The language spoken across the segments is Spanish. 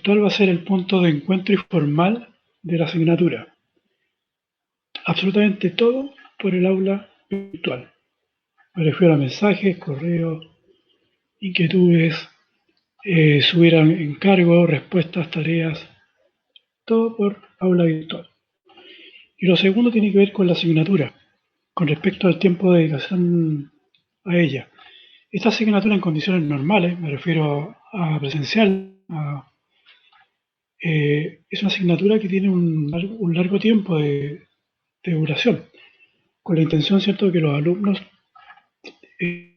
virtual va a ser el punto de encuentro informal de la asignatura. Absolutamente todo por el aula virtual. Me refiero a mensajes, correos, inquietudes, subir encargos, respuestas, tareas, todo por aula virtual. Y lo segundo tiene que ver con la asignatura, con respecto al tiempo de dedicación a ella. Esta asignatura en condiciones normales, me refiero a presencial, es una asignatura que tiene un largo tiempo de duración, con la intención, ¿cierto?, de que los alumnos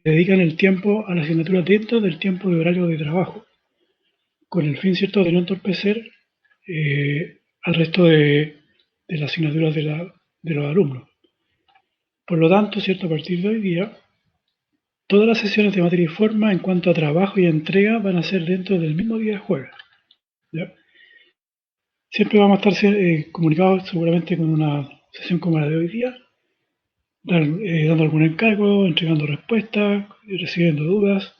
dedican el tiempo a la asignatura dentro del tiempo de horario de trabajo, con el fin, ¿cierto?, de no entorpecer al resto de las asignaturas de los alumnos. Por lo tanto, ¿cierto?, a partir de hoy día, todas las sesiones de materia y forma en cuanto a trabajo y entrega van a ser dentro del mismo día de jueves, ¿ya? Siempre vamos a estar comunicados seguramente con una sesión como la de hoy día, dando algún encargo, entregando respuestas, recibiendo dudas,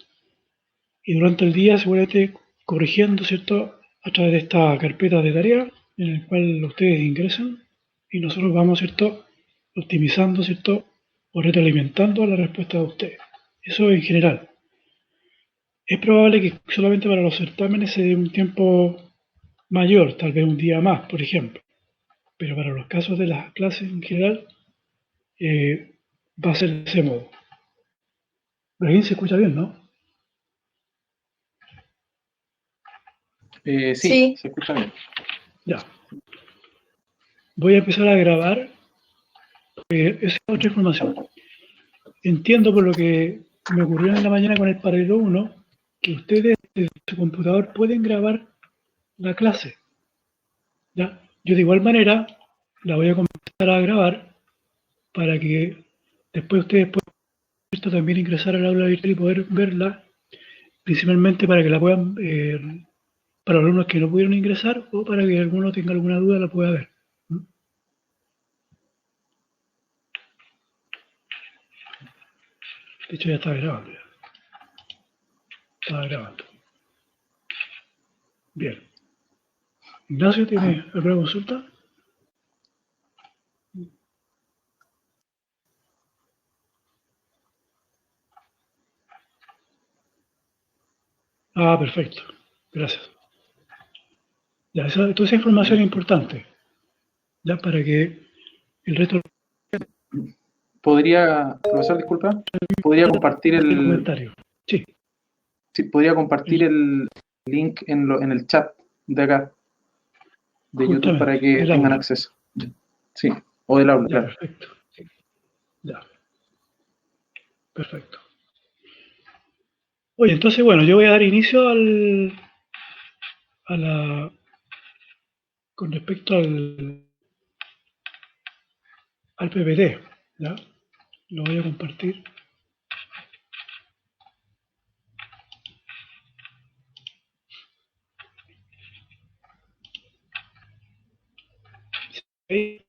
y durante el día seguramente corrigiendo, ¿cierto?, a través de esta carpeta de tarea en la cual ustedes ingresan y nosotros vamos, ¿cierto?, optimizando, ¿cierto?, o retroalimentando la respuesta de ustedes. Eso en general. Es probable que solamente para los certámenes se dé un tiempo mayor, tal vez un día más, por ejemplo. Pero para los casos de las clases en general, va a ser de ese modo. Brahim, se escucha bien, ¿no? Sí, se escucha bien. Ya. Voy a empezar a grabar. Esa es otra información. Entiendo por lo que me ocurrió en la mañana con el paralelo 1, que ustedes desde su computador pueden grabar la clase. ¿Ya? Yo de igual manera la voy a comenzar a grabar para que después ustedes puedan también ingresar al aula virtual y poder verla, principalmente para que la puedan, para los alumnos que no pudieron ingresar o para que alguno tenga alguna duda la pueda ver. De hecho ya está grabando. Estaba grabando. Bien. Ignacio, ¿tiene alguna consulta? Ah, perfecto. Gracias. Ya, toda esa información es importante. Ya, para que el resto ¿Podría, profesor, disculpa? ¿Podría compartir del el comentario. Sí. Sí, podría compartir el link en el chat de acá, de YouTube, para Justamente, que del tengan aula. acceso? Sí, o del aula, Ya, claro. perfecto. Ya. Perfecto. Oye, entonces, bueno, yo voy a dar inicio a la, con respecto al PPT, ¿ya? Lo voy a compartir. ¿Sí?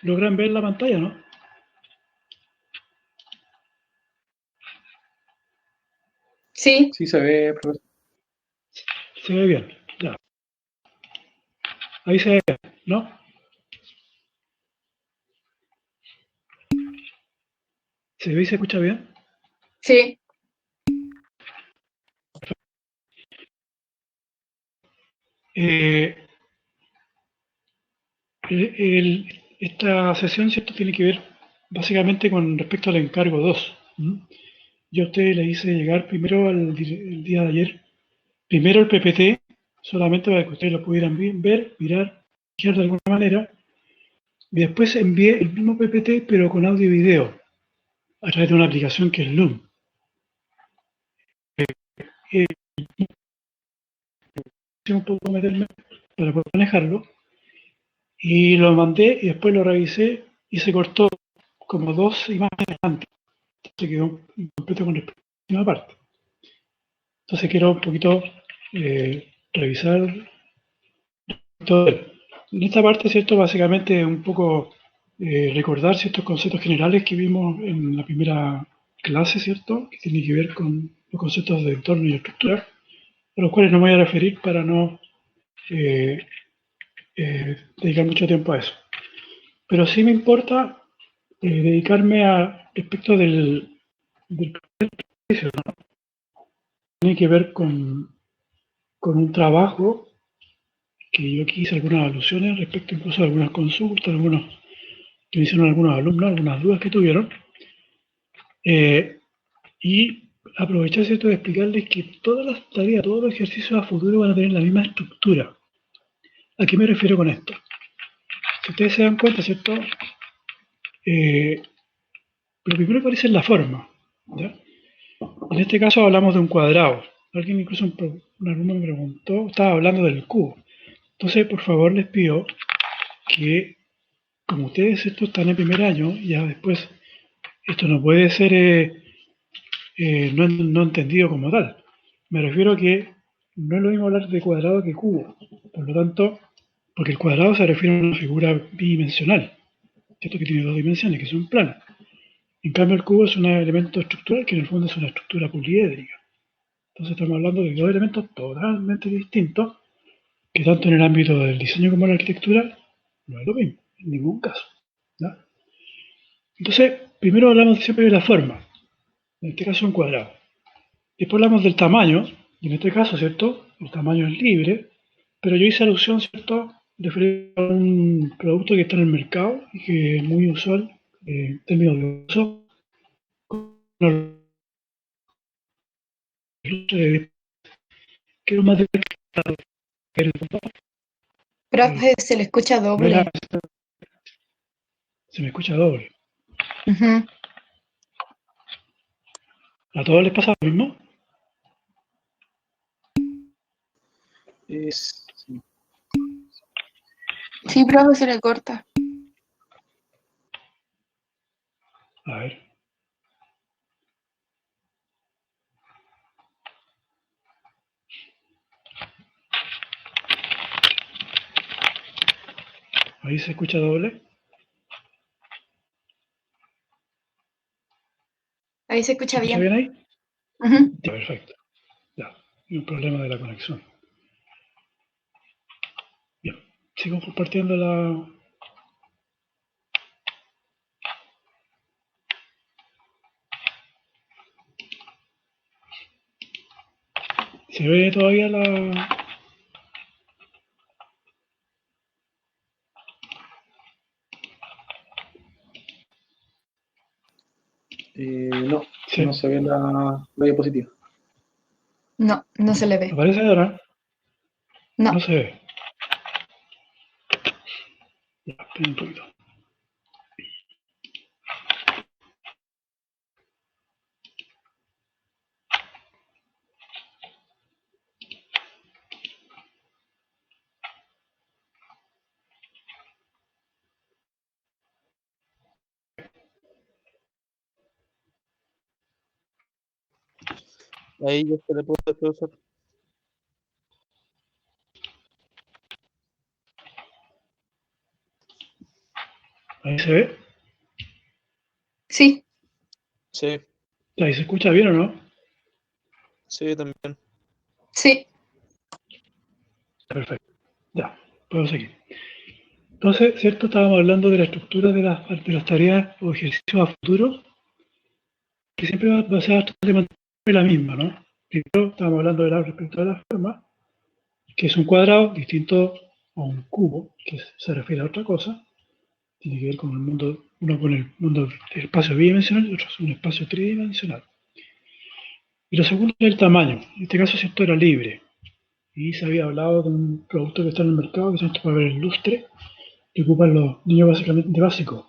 ¿Logran ver la pantalla, no? Sí. Sí se ve, profesor. Se ve bien, ya. Ahí se ve bien, ¿no? ¿Se ve y se escucha bien? Sí. Eh, esta sesión, ¿cierto?, tiene que ver básicamente con respecto al encargo 2. Yo a ustedes le hice llegar primero el día de ayer, primero el PPT, solamente para que ustedes lo pudieran ver, mirar, de alguna manera, y después envié el mismo PPT pero con audio y video a través de una aplicación que es Loom. Un poco meterme para poder manejarlo y lo mandé y después lo revisé y se cortó como 2 imágenes antes, se quedó incompleto con respecto a la última parte. Entonces quiero un poquito revisar todo. En esta parte, ¿cierto? Básicamente un poco recordar ciertos conceptos generales que vimos en la primera clase, ¿cierto? Que tiene que ver con los conceptos de entorno y estructura, a los cuales no me voy a referir para no eh, dedicar mucho tiempo a eso. Pero sí me importa dedicarme a respecto del precio, ¿no? Tiene que ver con un trabajo que yo aquí hice algunas alusiones respecto incluso a algunas consultas, algunos que me hicieron algunos alumnos, algunas dudas que tuvieron, eh, y aprovechar, ¿cierto?, de explicarles que todas las tareas, todos los ejercicios a futuro van a tener la misma estructura. ¿A qué me refiero con esto? Si ustedes se dan cuenta, ¿cierto? Lo primero que aparece es la forma, ¿ya? En este caso hablamos de un cuadrado. Alguien, incluso un alumno me preguntó, estaba hablando del cubo. Entonces, por favor, les pido que, como ustedes esto están en primer año, ya después esto no puede ser no entendido como tal. Me refiero a que no es lo mismo hablar de cuadrado que cubo. Por lo tanto, porque el cuadrado se refiere a una figura bidimensional, ¿cierto? Que tiene dos dimensiones, que es un plano. En cambio, el cubo es un elemento estructural que en el fondo es una estructura poliédrica. Entonces estamos hablando de dos elementos totalmente distintos que tanto en el ámbito del diseño como en la arquitectura no es lo mismo, en ningún caso, ¿ya? Entonces, primero hablamos siempre de la forma, en este caso un cuadrado. Después hablamos del tamaño, y en este caso, ¿cierto? El tamaño es libre, pero yo hice alusión, ¿cierto?, referido a un producto que está en el mercado y que es muy usual en términos de uso, que es más de Profe, se le escucha doble. se me escucha doble. Ujú. ¿A todos les pasa lo mismo? Sí. Sí, profe, se le corta. A ver. Ahí se escucha doble. Ahí se escucha ¿Se escucha bien. bien ahí? Ujú. Ya, perfecto. Ya, hay un problema de la conexión. Bien, sigo compartiendo la... ¿Se ve todavía la...? No, Sí. no se ve la diapositiva. No, no se le ve. ¿Aparece ahora? No. No se ve. Ya, espera un poquito. Ahí ya se le puede, profesor. ¿Ahí se ve? Sí. Sí, ¿Ahí se escucha bien o no? sí, también. Sí. Perfecto. Ya, puedo seguir. Entonces, ¿cierto? Estábamos hablando de la estructura de las tareas o ejercicios a futuro, que siempre va a ser bastante la misma, ¿no? Primero estábamos hablando de respecto a la forma, que es un cuadrado distinto a un cubo, que se refiere a otra cosa, tiene que ver con el mundo, uno con el mundo del espacio bidimensional y otro es un espacio tridimensional. Y lo segundo es el tamaño. En este caso, si esto era libre y se había hablado de un producto que está en el mercado, que se llama para ver el lustre, que ocupan los niños básicamente básicos.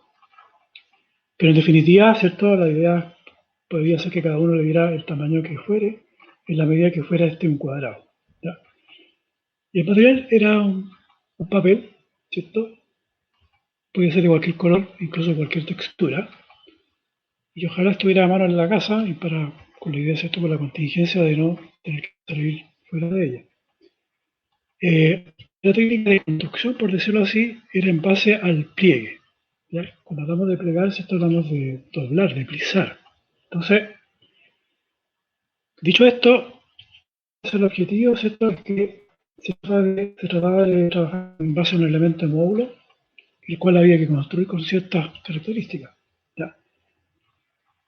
Pero en definitiva, ¿cierto? La idea podría ser que cada uno le diera el tamaño que fuere, en la medida que fuera un cuadrado, ¿ya? Y el material era un papel, ¿cierto? Podía ser de cualquier color, incluso cualquier textura. Y ojalá estuviera a mano en la casa y con la idea, ¿cierto? Con la contingencia de no tener que salir fuera de ella. La técnica de construcción, por decirlo así, era en base al pliegue. ¿Ya? Cuando hablamos de plegar, ¿cierto? Hablamos de doblar, de plisar. Entonces, dicho esto, el objetivo, ¿cierto? Es que se trataba de trabajar en base a un elemento módulo, el cual había que construir con ciertas características. ¿Ya?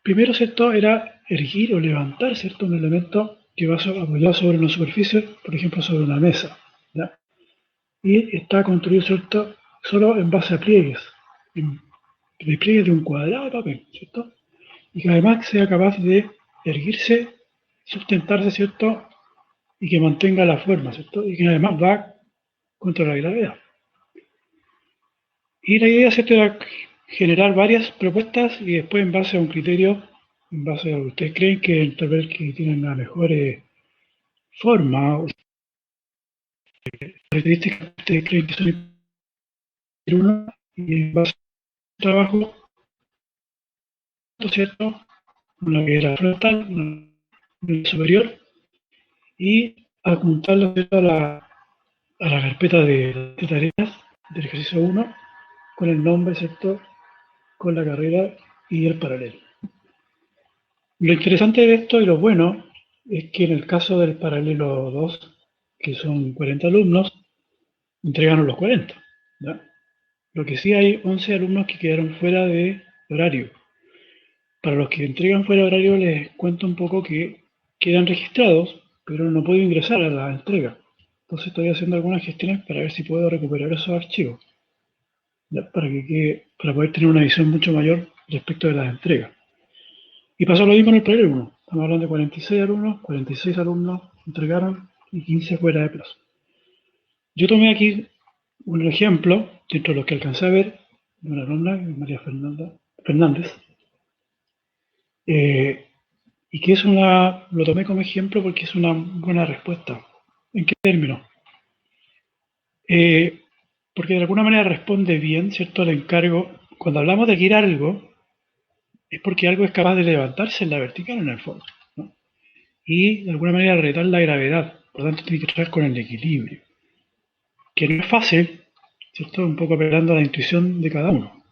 Primero, ¿cierto? Era erguir o levantar, ¿cierto? Un elemento que va apoyado sobre una superficie, por ejemplo, sobre una mesa. ¿Ya? Y está construido, ¿cierto? Solo en base a pliegues, de pliegues de un cuadrado de papel, ¿cierto? Y que además sea capaz de erguirse, sustentarse, ¿cierto? Y que mantenga la forma, ¿cierto? Y que además va contra la gravedad. Y la idea, ¿cierto? Era generar varias propuestas y después en base a un criterio, en base a lo que ustedes creen que tal vez que tienen la mejor forma o características que ustedes creen que son uno y en base al trabajo, ¿cierto? Una que era frontal, una superior y apuntarlo a la carpeta de tareas del ejercicio 1 con el nombre, ¿cierto? Con la carrera y el paralelo. Lo interesante de esto y lo bueno es que en el caso del paralelo 2, que son 40 alumnos, entregaron los 40. ¿Ya? Lo que sí hay 11 alumnos que quedaron fuera de horario. Para los que entregan fuera de horario les cuento un poco que quedan registrados, pero no puedo ingresar a la entrega. Entonces estoy haciendo algunas gestiones para ver si puedo recuperar esos archivos, ¿ya? Para poder tener una visión mucho mayor respecto de las entregas. Y pasó lo mismo en el paralelo 1. Estamos hablando de 46 alumnos entregaron y 15 fuera de plazo. Yo tomé aquí un ejemplo, dentro de los que alcancé a ver, de una alumna, María Fernández, y que lo tomé como ejemplo porque es una buena respuesta. ¿En qué términos? Eh, Porque de alguna manera responde bien, ¿cierto?, al encargo. Cuando hablamos de que algo, es porque algo es capaz de levantarse en la vertical en el fondo, ¿no? Y de alguna manera retar la gravedad. Por lo tanto, tiene que tratar con el equilibrio. Que no es fácil, ¿cierto? Un poco apelando a la intuición de cada uno.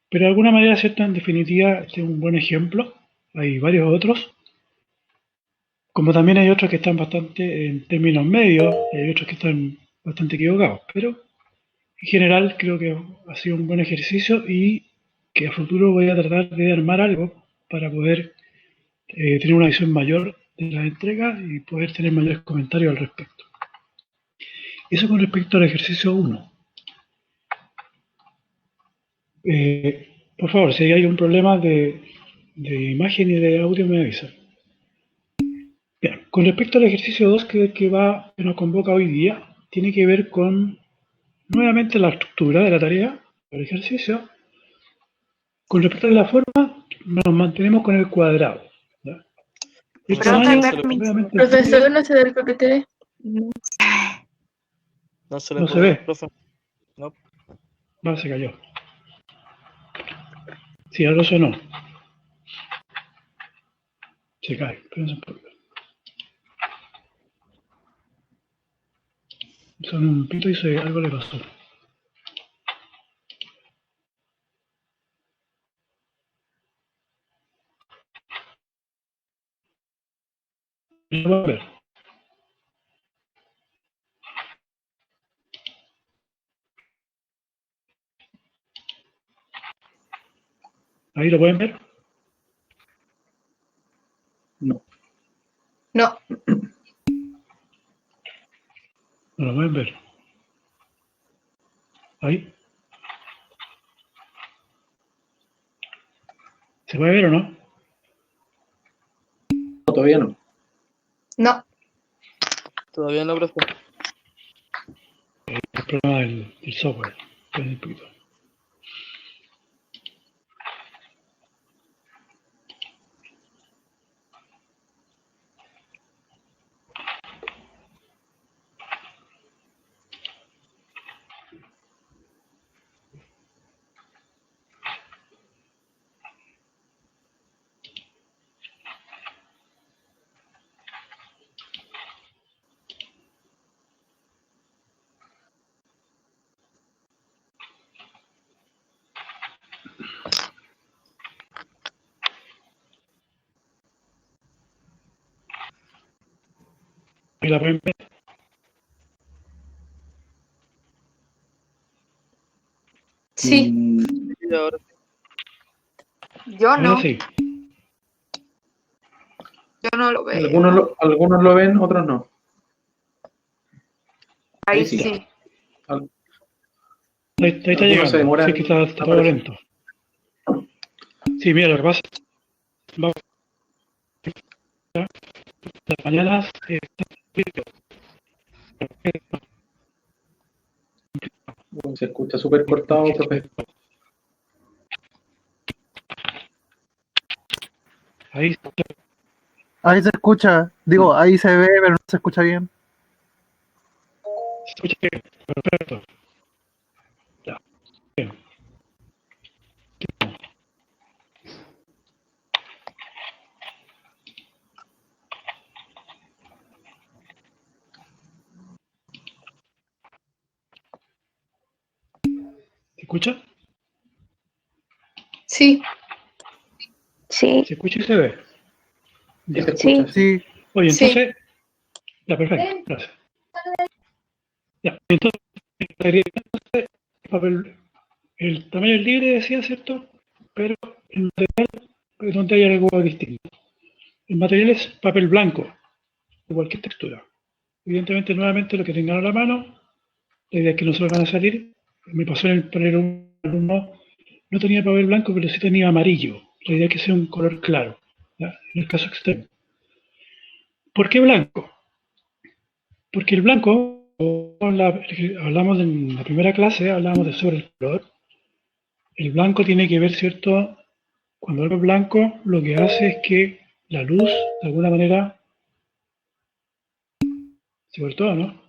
Pero de alguna manera, ¿cierto? En definitiva, este es un buen ejemplo. Hay varios otros. Como también hay otros que están bastante en términos medios, y hay otros que están bastante equivocados. Pero en general creo que ha sido un buen ejercicio y que a futuro voy a tratar de armar algo para poder tener una visión mayor de las entregas y poder tener mayores comentarios al respecto. Eso con respecto al ejercicio 1. Por favor, si hay un problema de imagen y de audio me avisa. Bien, con respecto al ejercicio 2 que nos convoca hoy día, tiene que ver con nuevamente la estructura de la tarea, el ejercicio. Con respecto a la forma, nos mantenemos con el cuadrado, ¿ya? El tamaño, nuevamente, Profesor, no se ve el PPT. No se le no se puede, ve. profe. No. Va, se cayó. Sí, algo sonó. Se cae. Espérense un poco. Sonó un pito y algo le pasó. Lo voy a ver. ¿Ahí lo pueden ver? No. No, No lo pueden ver. ¿Ahí? ¿Se puede ver o no? No, todavía no. no. Todavía no, profe. El problema del software. Espérense un poquito. ¿Y la pueden ver? Sí, Sí, ahora sí. yo Ahora no, sí. yo no lo veo. Algunos lo ven, otros no. Ahí sí. sí. Al- Ahí está Algunos se llegando. demoran Sí, que está en todo aparecer. lento. Sí, mira, lo que pasa vamos, las mañanas Se escucha súper cortado, profe. ahí Ahí se escucha, digo, ahí se ve, pero no se escucha bien. se escucha bien. Perfecto. Ya, bien. ¿Se escucha? Sí, Sí, ¿Se escucha y se ve? Sí, se sí. escucha, sí. Sí, Oye, Sí. entonces, ya, perfecto, gracias. Ya, entonces, el papel, el tamaño es libre, decía, ¿cierto? Pero el material es donde hay algo distinto. El material es papel blanco, de cualquier textura. Evidentemente, nuevamente, lo que tengan a la mano, la idea es que no se lo van a salir. Me pasó en el panel un alumno, no tenía papel blanco, pero sí tenía amarillo. La idea es que sea un color claro, ¿ya? En el caso extremo. ¿Por qué blanco? Porque el blanco, hablamos en la primera clase, hablamos de sobre el color. El blanco tiene que ver, ¿cierto? Cuando algo es blanco, lo que hace es que la luz, de alguna manera, se cortó, ¿no?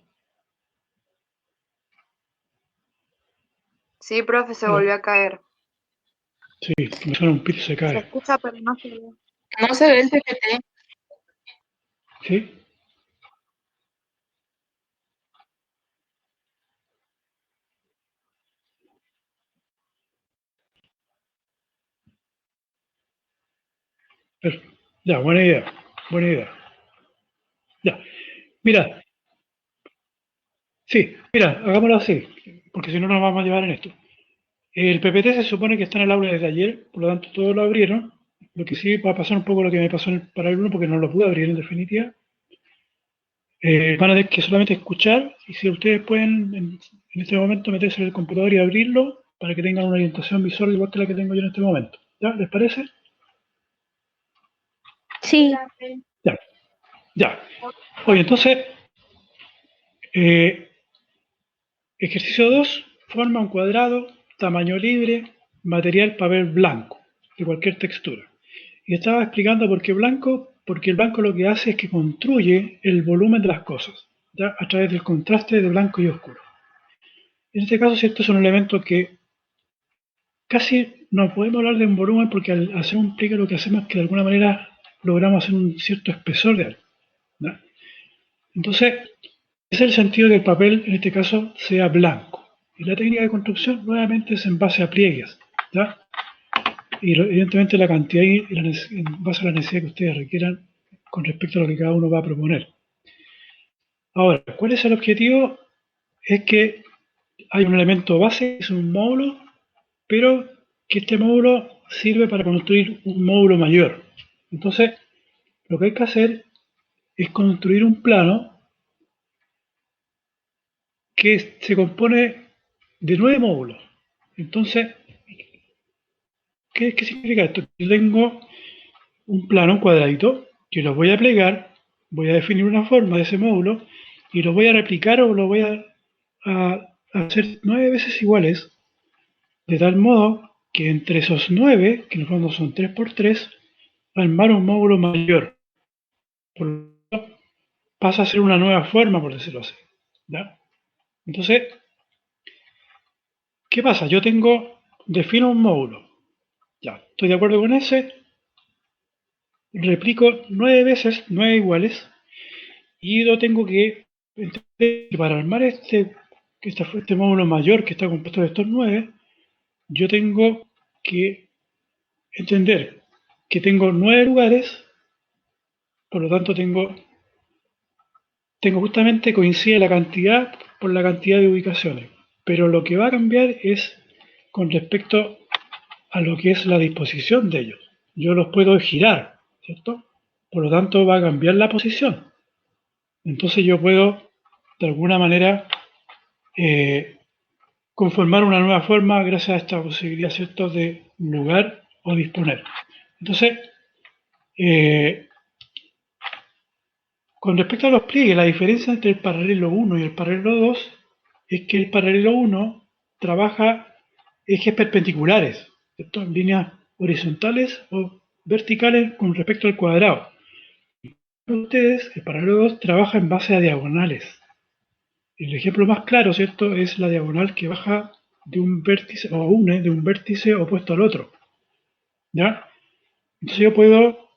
sí, profe, se Pero, volvió a caer. sí, me suena un pito y se Se cae. escucha, pero no se ve. No se ve el PPT. ¿Sí? Pero, ya, buena idea. Buena idea. Ya. Mira, sí, mira, hagámoslo así, porque si no nos vamos a llevar en esto. El PPT se supone que está en el aula desde ayer, por lo tanto todos lo abrieron. Lo que sí va a pasar un poco lo que me pasó en el para el 1 porque no lo pude abrir en definitiva. Van a tener que solamente escuchar y si ustedes pueden en este momento meterse en el computador y abrirlo para que tengan una orientación visual igual que la que tengo yo en este momento. ¿Ya? ¿Les parece? Sí, Ya, ya. Oye, entonces, eh, ejercicio 2 forma un cuadrado, tamaño libre, material papel blanco, de cualquier textura. Y estaba explicando por qué blanco, porque el blanco lo que hace es que construye el volumen de las cosas, ¿ya? A través del contraste de blanco y oscuro. En este caso, si esto es un elemento que casi no podemos hablar de un volumen porque al hacer un plique lo que hacemos es que de alguna manera logramos hacer un cierto espesor de algo, ¿ya? Entonces, ese es el sentido de que el papel, en este caso, sea blanco. Y la técnica de construcción nuevamente es en base a pliegues, ¿ya? Y evidentemente la cantidad y en base a la necesidad que ustedes requieran con respecto a lo que cada uno va a proponer. Ahora, ¿cuál es el objetivo? Es que hay un elemento base, que es un módulo, pero que este módulo sirve para construir un módulo mayor. Entonces, lo que hay que hacer es construir un plano que se compone de 9 módulos. Entonces, ¿qué significa esto? Yo tengo un plano, un cuadradito, que lo voy a plegar, voy a definir una forma de ese módulo y lo voy a replicar o lo voy a hacer 9 veces iguales, de tal modo que entre esos 9, que en el fondo son 3 por 3, armar un módulo mayor. Por lo tanto, pasa a ser una nueva forma, por decirlo así. ¿Ya? Entonces, ¿qué pasa? Defino un módulo. Ya, estoy de acuerdo con ese, replico 9 veces, 9 iguales, y yo tengo que entender que para armar este módulo mayor que está compuesto de estos 9, yo tengo que entender que tengo 9 lugares, por lo tanto tengo tengo justamente, coincide la cantidad por la cantidad de ubicaciones. Pero lo que va a cambiar es con respecto a lo que es la disposición de ellos. Yo los puedo girar, ¿cierto? Por lo tanto, va a cambiar la posición. Entonces yo puedo, de alguna manera, conformar una nueva forma gracias a esta posibilidad, ¿cierto?, de lugar o disponer. Entonces, con respecto a los pliegues, la diferencia entre el paralelo 1 y el paralelo 2 es que el paralelo 1 trabaja ejes perpendiculares, ¿cierto?, en líneas horizontales o verticales con respecto al cuadrado. Ustedes, el paralelo 2 trabaja en base a diagonales. El ejemplo más claro, ¿cierto?, es la diagonal que baja de un vértice o une de un vértice opuesto al otro. ¿Ya? Entonces yo puedo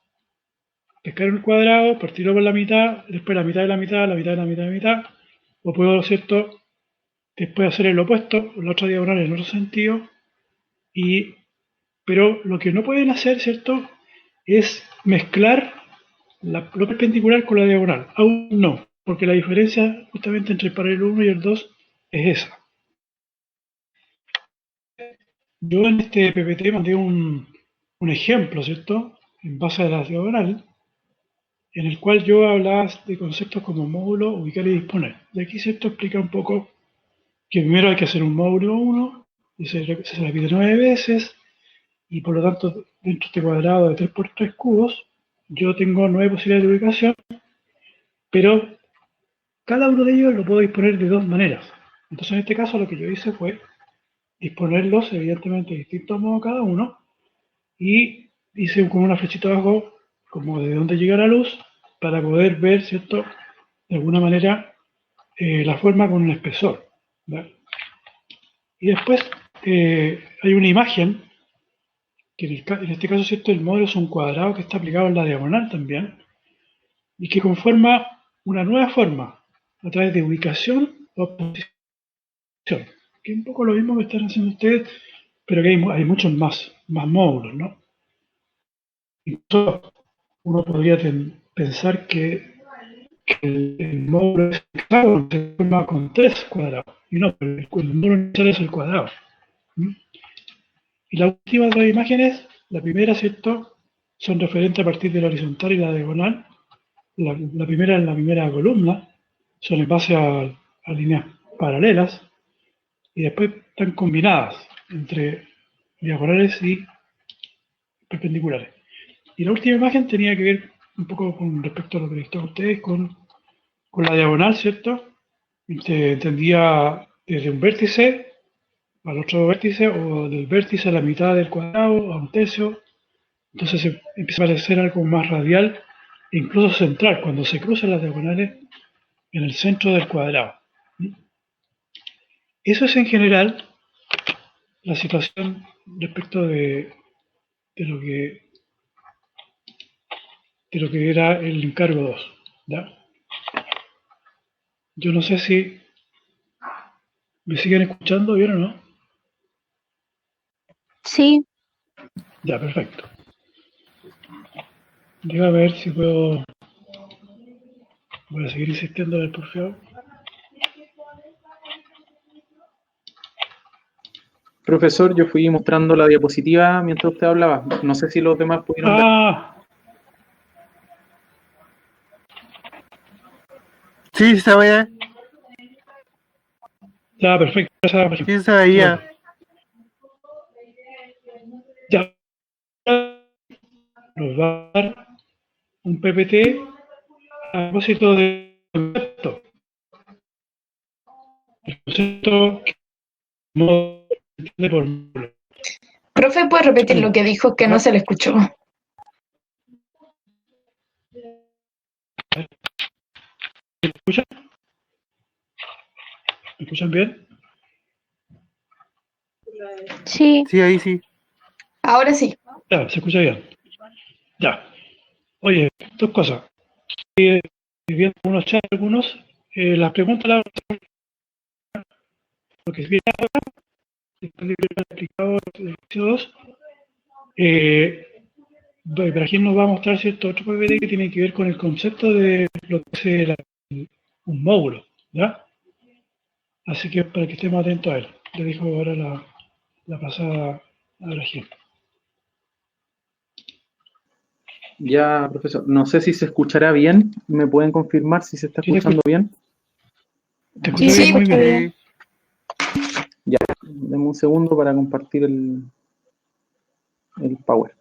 pescar un cuadrado, partirlo por la mitad, después la mitad de la mitad, la mitad de la mitad de la mitad, o puedo, ¿cierto?, después hacer el opuesto, la otra diagonal en otro sentido, pero lo que no pueden hacer, ¿cierto?, es mezclar lo perpendicular con la diagonal. Aún no, porque la diferencia justamente entre el paralelo 1 y el 2 es esa. Yo en este PPT mandé un ejemplo, ¿cierto?, en base a la diagonal, en el cual yo hablaba de conceptos como módulo, ubicar y disponer. Y aquí, ¿cierto?, explica un poco que primero hay que hacer un módulo 1, y se repite 9 veces, y por lo tanto, dentro de este cuadrado de 3 por 3 cubos, yo tengo 9 posibilidades de ubicación, pero cada uno de ellos lo puedo disponer de dos maneras. Entonces, en este caso, lo que yo hice fue disponerlos, evidentemente, de distintos modos cada uno, y hice como una flechita abajo, como de dónde llega la luz, para poder ver, ¿cierto?, de alguna manera, la forma con un espesor. ¿Vale? Y después hay una imagen, que en este caso, ¿cierto?, el módulo es un cuadrado que está aplicado en la diagonal también, y que conforma una nueva forma a través de ubicación o posición, que es un poco lo mismo que están haciendo ustedes, pero que hay muchos más módulos, ¿no? Incluso uno podría pensar que el módulo es hexágono, se forma con 3 cuadrados, y no, pero el módulo inicial es el cuadrado. ¿Mm? Y las últimas dos imágenes, la primera, ¿cierto?, son referentes a partir de la horizontal y la diagonal. La primera en la primera columna, son en base a líneas paralelas, y después están combinadas entre diagonales y perpendiculares. Y la última imagen tenía que ver un poco con respecto a lo que les a ustedes con la diagonal, ¿cierto? Se entendía desde un vértice al otro vértice, o del vértice a la mitad del cuadrado, a un tercio. Entonces empieza a parecer algo más radial e incluso central, cuando se cruzan las diagonales en el centro del cuadrado. Eso es en general la situación respecto de lo que era el encargo 2. ¿Ya? Yo no sé si me siguen escuchando bien o no. Sí. Ya, perfecto. Voy a ver si puedo. Voy a seguir insistiendo en el porfiado. Profesor, yo fui mostrando la diapositiva mientras usted hablaba. No sé si los demás pudieron ver. Sí, se veía. Ya, perfecto. Sí, se veía. Ya. Nos va a dar un PPT a propósito del concepto. El concepto de por módulo. Profe, ¿puede repetir lo que dijo que no se le escuchó? ¿Me escuchan? ¿Me escuchan bien? Sí. Sí, ahí sí. Ahora sí. Ya, se escucha bien. Ya. Oye, dos cosas. Estoy viendo unos chats, algunos. Las preguntas, lo que viene ahora, está explicado el ejercicio 2. Pero aquí nos va a mostrar, ¿cierto?, otro PPT que tiene que ver con el concepto de lo que es un módulo, ¿ya? Así que para que estemos atentos a él. Le dijo ahora la pasada a la gente. Ya, profesor. No sé si se escuchará bien. ¿Me pueden confirmar si se está Sí, te escuchando bien? Te Sí, escucho sí, bien, muy está bien. bien. Deme un segundo para compartir el Power.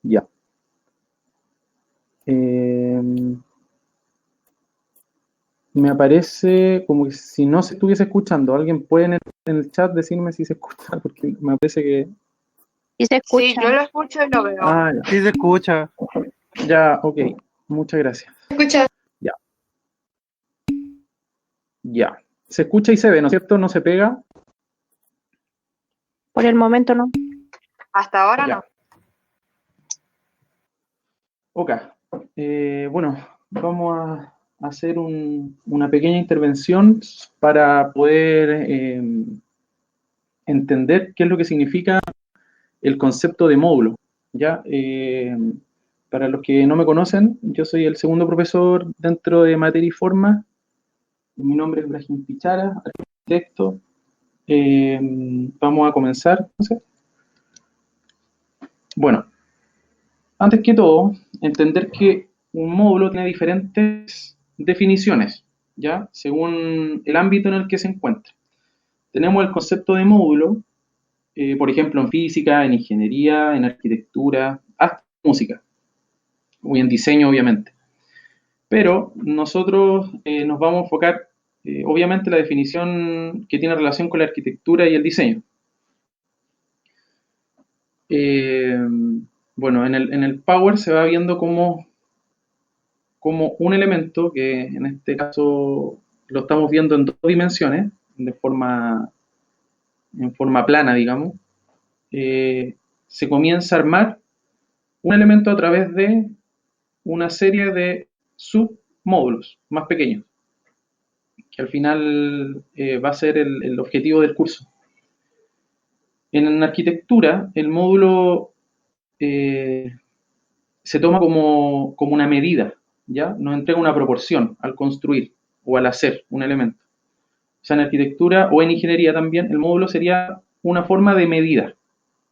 Ya. Me aparece como que si no se estuviese escuchando. ¿Alguien puede en el chat decirme si se escucha? Porque me parece que... Sí se Sí, escucha. yo lo escucho y lo veo. Ah, Sí se escucha. ya, ok. Muchas gracias. Escucha, Ya, ya. Se escucha y se ve, ¿no es cierto? ¿No se pega? Por el momento no. Hasta ahora Ya. no. Ok. Bueno, vamos a hacer una pequeña intervención para poder entender qué es lo que significa el concepto de módulo. ¿Ya? Para los que no me conocen, yo soy el segundo profesor dentro de Materia y Forma. Mi nombre es Brahim Pichara, arquitecto. Vamos a comenzar, entonces. Bueno, antes que todo, entender que un módulo tiene diferentes definiciones, ¿ya? Según el ámbito en el que se encuentra. Tenemos el concepto de módulo, por ejemplo, en física, en ingeniería, en arquitectura, hasta en música, o en diseño, obviamente. Pero nosotros nos vamos a enfocar, obviamente, en la definición que tiene relación con la arquitectura y el diseño. Eh, bueno, en el Power se va viendo como un elemento, que en este caso lo estamos viendo en dos dimensiones, en forma plana, digamos, se comienza a armar un elemento a través de una serie de submódulos más pequeños, que al final va a ser el objetivo del curso. En arquitectura, el módulo se toma como una medida, ¿ya? Nos entrega una proporción al construir o al hacer un elemento. O sea, en arquitectura o en ingeniería también, el módulo sería una forma de medida,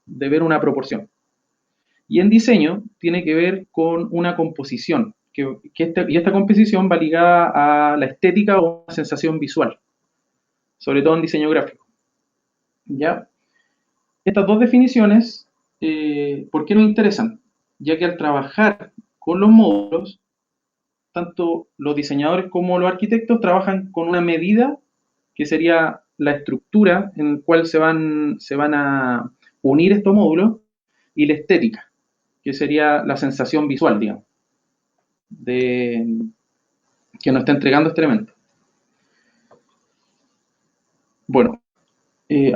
de ver una proporción. Y en diseño tiene que ver con una composición, y esta composición va ligada a la estética o la sensación visual, sobre todo en diseño gráfico. ¿Ya? Estas dos definiciones, ¿por qué nos interesan? Ya que al trabajar con los módulos, tanto los diseñadores como los arquitectos trabajan con una medida que sería la estructura en la cual se van a unir estos módulos, y la estética, que sería la sensación visual, digamos, de que nos está entregando este elemento. Bueno,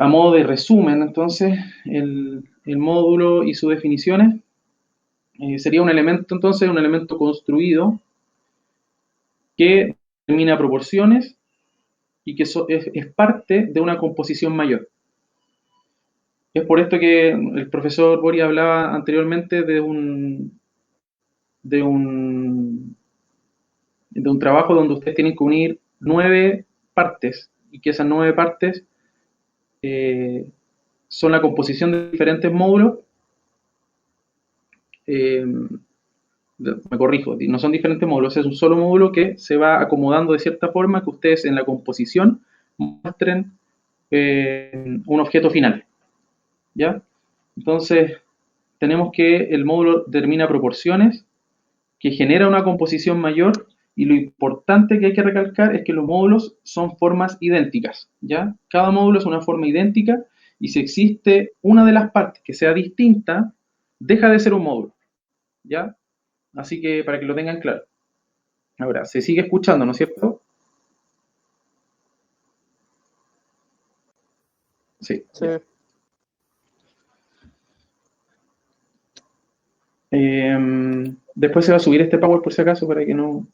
a modo de resumen, entonces, el módulo y sus definiciones sería un elemento, entonces, un elemento construido que determina proporciones y que es parte de una composición mayor. Es por esto que el profesor Boria hablaba anteriormente de un, de un trabajo donde ustedes tienen que unir 9 partes, y que esas 9 partes son la composición de diferentes módulos. Me corrijo, no son diferentes módulos, es un solo módulo que se va acomodando de cierta forma que ustedes en la composición muestren un objeto final, ¿ya? Entonces, tenemos que el módulo determina proporciones, que genera una composición mayor, y lo importante que hay que recalcar es que los módulos son formas idénticas, ¿ya? Cada módulo es una forma idéntica, y si existe una de las partes que sea distinta, deja de ser un módulo, ¿ya? Así que para que lo tengan claro. Ahora, se sigue escuchando, ¿no es cierto? Sí. Sí. Después se va a subir este Power por si acaso, para que no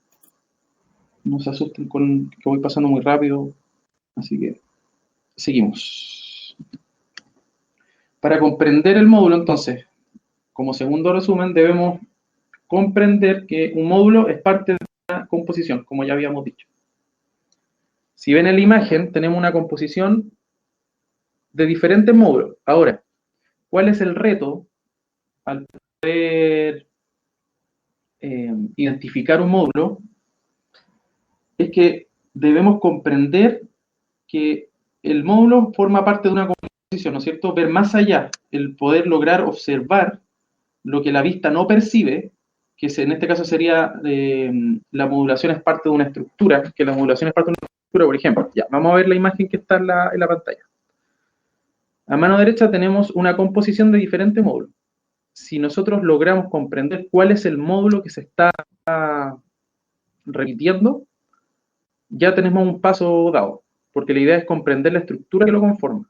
se asusten con que voy pasando muy rápido. Así que seguimos. Para comprender el módulo, entonces, como segundo resumen, debemos comprender que un módulo es parte de una composición, como ya habíamos dicho. Si ven en la imagen, tenemos una composición de diferentes módulos. Ahora, ¿cuál es el reto al poder identificar un módulo? Es que debemos comprender que el módulo forma parte de una composición, ¿no es cierto? Ver más allá, el poder lograr observar lo que la vista no percibe, que en este caso sería la modulación es parte de una estructura, que la modulación es parte de una estructura, por ejemplo. Ya, vamos a ver la imagen que está en la pantalla. A mano derecha tenemos una composición de diferentes módulos. Si nosotros logramos comprender cuál es el módulo que se está repitiendo, ya tenemos un paso dado, porque la idea es comprender la estructura que lo conforma.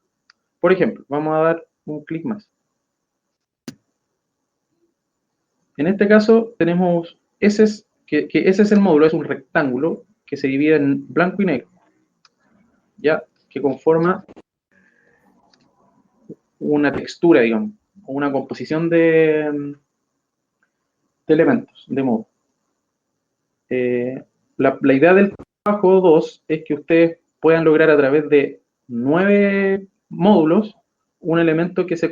Por ejemplo, vamos a dar un clic más. En este caso tenemos ese es el módulo, es un rectángulo que se divide en blanco y negro, ya, que conforma una textura, digamos, o una composición de elementos, de módulos. La idea del trabajo 2 es que ustedes puedan lograr a través de 9 módulos un elemento que se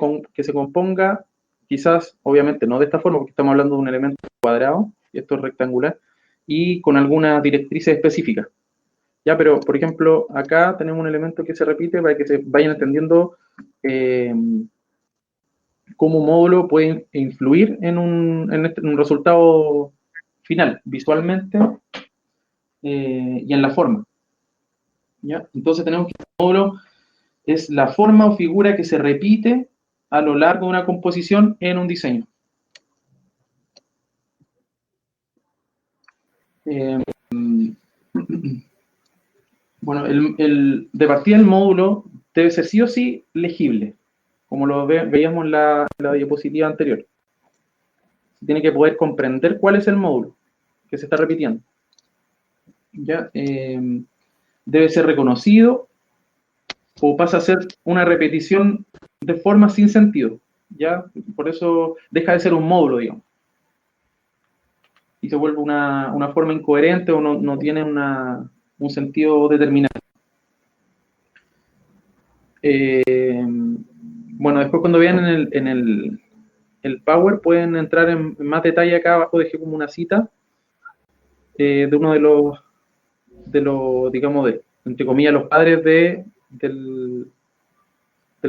componga, quizás, obviamente no de esta forma, porque estamos hablando de un elemento cuadrado, y esto es rectangular, y con algunas directrices específicas. Ya, pero, por ejemplo, acá tenemos un elemento que se repite para que se vayan entendiendo cómo un módulo puede influir en un resultado final, visualmente, y en la forma. ¿Ya? Entonces tenemos que el módulo es la forma o figura que se repite a lo largo de una composición en un diseño. Bueno, de partida el módulo debe ser sí o sí legible, como lo veíamos en la diapositiva anterior. Se tiene que poder comprender cuál es el módulo que se está repitiendo. ¿Ya? Debe ser reconocido o pasa a ser una repetición de forma sin sentido. ¿Ya? Por eso deja de ser un módulo, digamos. Y se vuelve una forma incoherente o no tiene un sentido determinado. Bueno, después cuando vean en el Power pueden entrar en más detalle. Acá abajo dejé como una cita de uno de los digamos, entre comillas, los padres del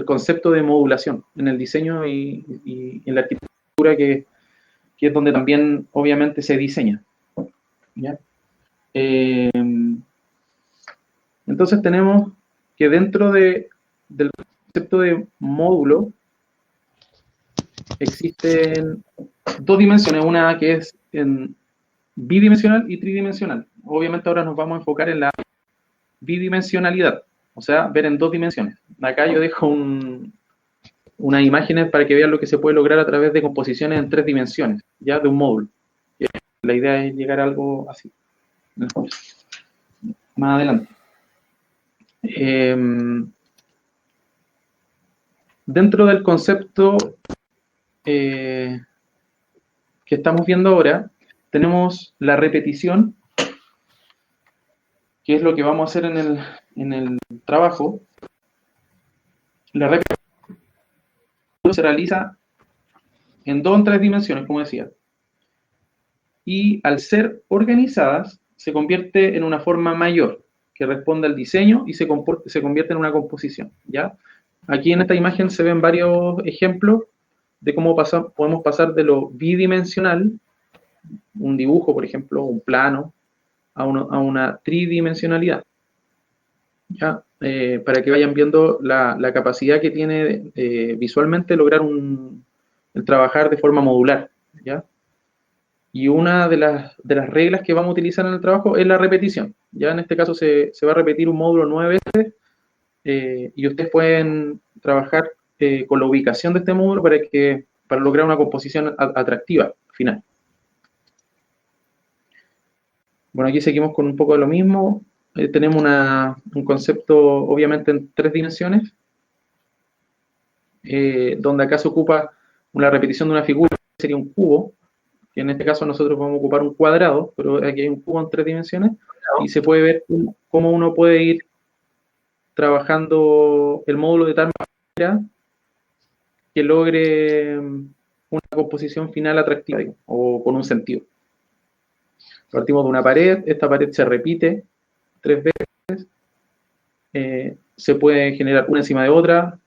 concepto de modulación en el diseño y en la arquitectura, que es donde también obviamente se diseña. ¿Ya? Entonces tenemos que dentro del concepto de módulo existen dos dimensiones, una que es en bidimensional y tridimensional. Obviamente ahora nos vamos a enfocar en la bidimensionalidad, o sea, ver en dos dimensiones. Acá yo dejo unas imágenes para que vean lo que se puede lograr a través de composiciones en 3 dimensiones, ya de un módulo. La idea es llegar a algo así. Más adelante. Dentro del concepto que estamos viendo ahora, tenemos la repetición, que es lo que vamos a hacer en el trabajo. La repetición se realiza en 2 o 3 dimensiones, como decía. Y al ser organizadas, se convierte en una forma mayor, que responde al diseño y se convierte en una composición. ¿Ya? Aquí en esta imagen se ven varios ejemplos de cómo podemos pasar de lo bidimensional, un dibujo, por ejemplo, un plano, a una tridimensionalidad. ¿Ya? Para que vayan viendo la capacidad que tiene visualmente lograr el trabajar de forma modular. ¿Ya? Y una de las reglas que vamos a utilizar en el trabajo es la repetición. Ya en este caso se va a repetir un módulo 9 veces y ustedes pueden trabajar con la ubicación de este módulo para para lograr una composición atractiva final. Bueno, aquí seguimos con un poco de lo mismo. Tenemos un concepto obviamente en 3 dimensiones, donde acá se ocupa una repetición de una figura, que sería un cubo, que en este caso nosotros vamos a ocupar un cuadrado, pero aquí hay un cubo en 3 dimensiones, y se puede ver cómo uno puede ir trabajando el módulo de tal manera que logre una composición final atractiva o con un sentido. Partimos de una pared, esta pared se repite 3 veces, se puede generar una encima de otra,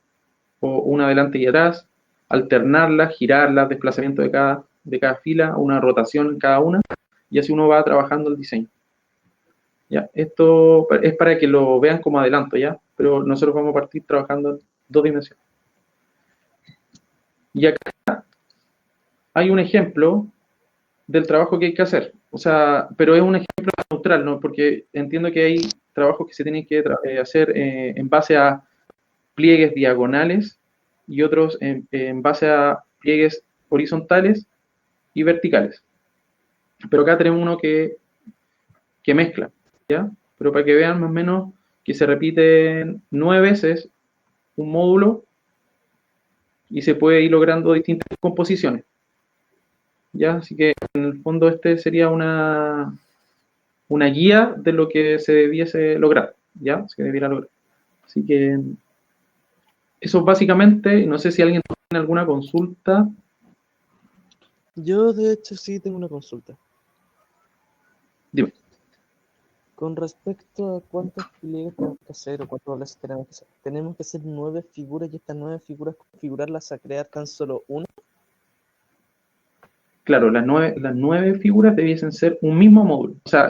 o una adelante y atrás, alternarlas, girarlas, desplazamiento de cada fila, una rotación en cada una, y así uno va trabajando el diseño. Ya, esto es para que lo vean como adelanto, ¿ya? Pero nosotros vamos a partir trabajando en 2 dimensiones. Y acá hay un ejemplo del trabajo que hay que hacer. O sea, pero es un ejemplo neutral, ¿no? Porque entiendo que hay trabajos que se tienen que hacer en base a pliegues diagonales y otros en base a pliegues horizontales y verticales. Pero acá tenemos uno que mezcla, ¿ya? Pero para que vean más o menos que se repite 9 veces un módulo y se puede ir logrando distintas composiciones. ¿Ya? Así que en el fondo este sería una guía de lo que se debiese lograr, ¿ya? Se debiera lograr. Así que eso básicamente, no sé si alguien tiene alguna consulta. Yo, de hecho, sí tengo una consulta. Dime. Con respecto a cuántos pliegues tenemos que hacer o cuántos dobleces tenemos que hacer 9 figuras y estas 9 figuras configurarlas a crear tan solo una. Claro, las 9 figuras debiesen ser un mismo módulo. O sea,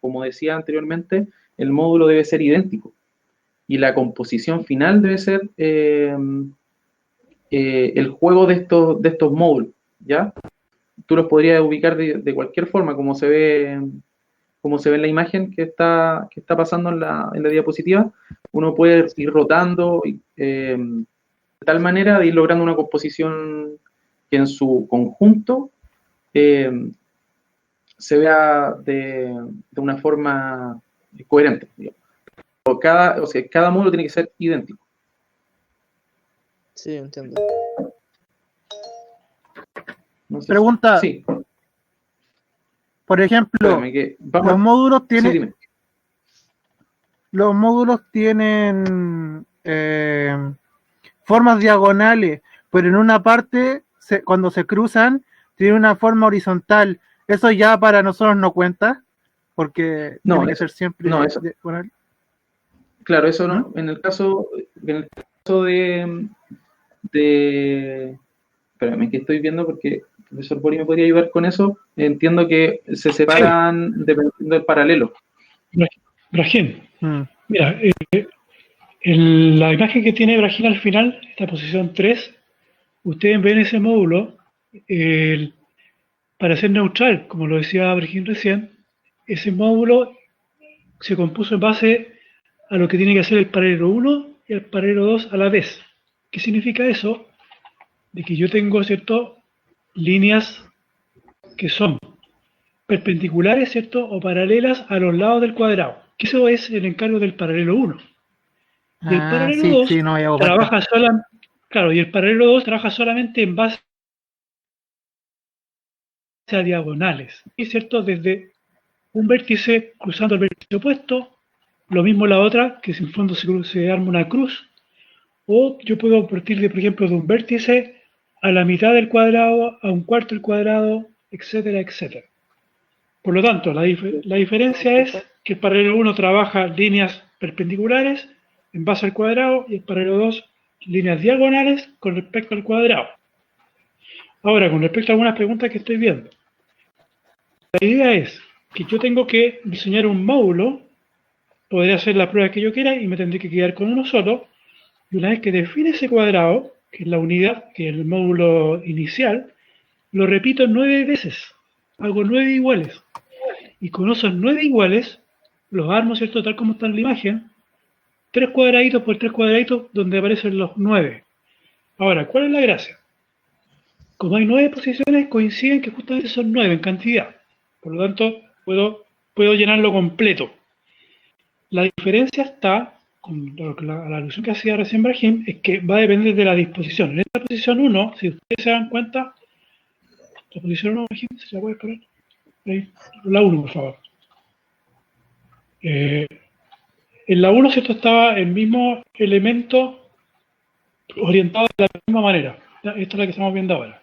como decía anteriormente, el módulo debe ser idéntico. Y la composición final debe ser el juego de estos módulos, ¿ya? Tú los podrías ubicar de cualquier forma, como se ve en la imagen que está pasando en la diapositiva. Uno puede ir rotando de tal manera de ir logrando una composición que en su conjunto se vea de una forma coherente, digamos. Cada módulo tiene que ser idéntico. Sí, entiendo. No sé Pregunta. Sí. Por ejemplo, Espérame, que vamos los módulos Sí, tienen, dime. los módulos tienen formas diagonales, pero en una parte, cuando se cruzan, tiene una forma horizontal. Eso ya para nosotros no cuenta, porque No, tiene que eso- ser siempre no, eso- diagonal. Claro, eso no. En el caso de espérame, que estoy viendo porque el profesor Bori me podría ayudar con eso. Entiendo que se separan dependiendo del paralelo. Brahim, Mm. mira, en la imagen que tiene Brahim al final, esta posición 3, ustedes ven ese módulo, para ser neutral, como lo decía Brahim recién, ese módulo se compuso en base a lo que tiene que hacer el paralelo 1 y el paralelo 2 a la vez. ¿Qué significa eso? De que yo tengo, ¿cierto?, líneas que son perpendiculares, ¿cierto?, o paralelas a los lados del cuadrado. Que eso es el encargo del paralelo 1. Y el paralelo Sí, 2 sí, no había trabaja y el paralelo 2 trabaja solamente en base a diagonales. ¿Y cierto? Desde un vértice cruzando el vértice opuesto, lo mismo la otra, que en fondo se arma una cruz, o yo puedo partir de, por ejemplo, de un vértice a la mitad del cuadrado, a un cuarto del cuadrado, etcétera, etcétera. Por lo tanto, la diferencia es que el paralelo 1 trabaja líneas perpendiculares en base al cuadrado y el paralelo 2 líneas diagonales con respecto al cuadrado. Ahora, con respecto a algunas preguntas que estoy viendo. La idea es que yo tengo que diseñar un módulo, podré hacer la prueba que yo quiera y me tendré que quedar con uno solo. Y una vez que define ese cuadrado, que es la unidad, que es el módulo inicial, lo repito 9 veces. Hago 9 iguales. Y con esos 9 iguales, los armo, ¿cierto?, tal como está en la imagen, 3 cuadraditos por 3 cuadraditos donde aparecen los 9. Ahora, ¿cuál es la gracia? como hay 9 posiciones, coinciden que justamente son 9 en cantidad. Por lo tanto, puedo llenarlo completo. La diferencia está, con la alusión que hacía recién Brahim, es que va a depender de la disposición. En esta posición 1, si ustedes se dan cuenta, la posición 1, Brahim, si la puedes poner. Ahí, la 1, por favor. En la 1, ¿cierto? Estaba el mismo elemento orientado de la misma manera. Esta es la que estamos viendo ahora.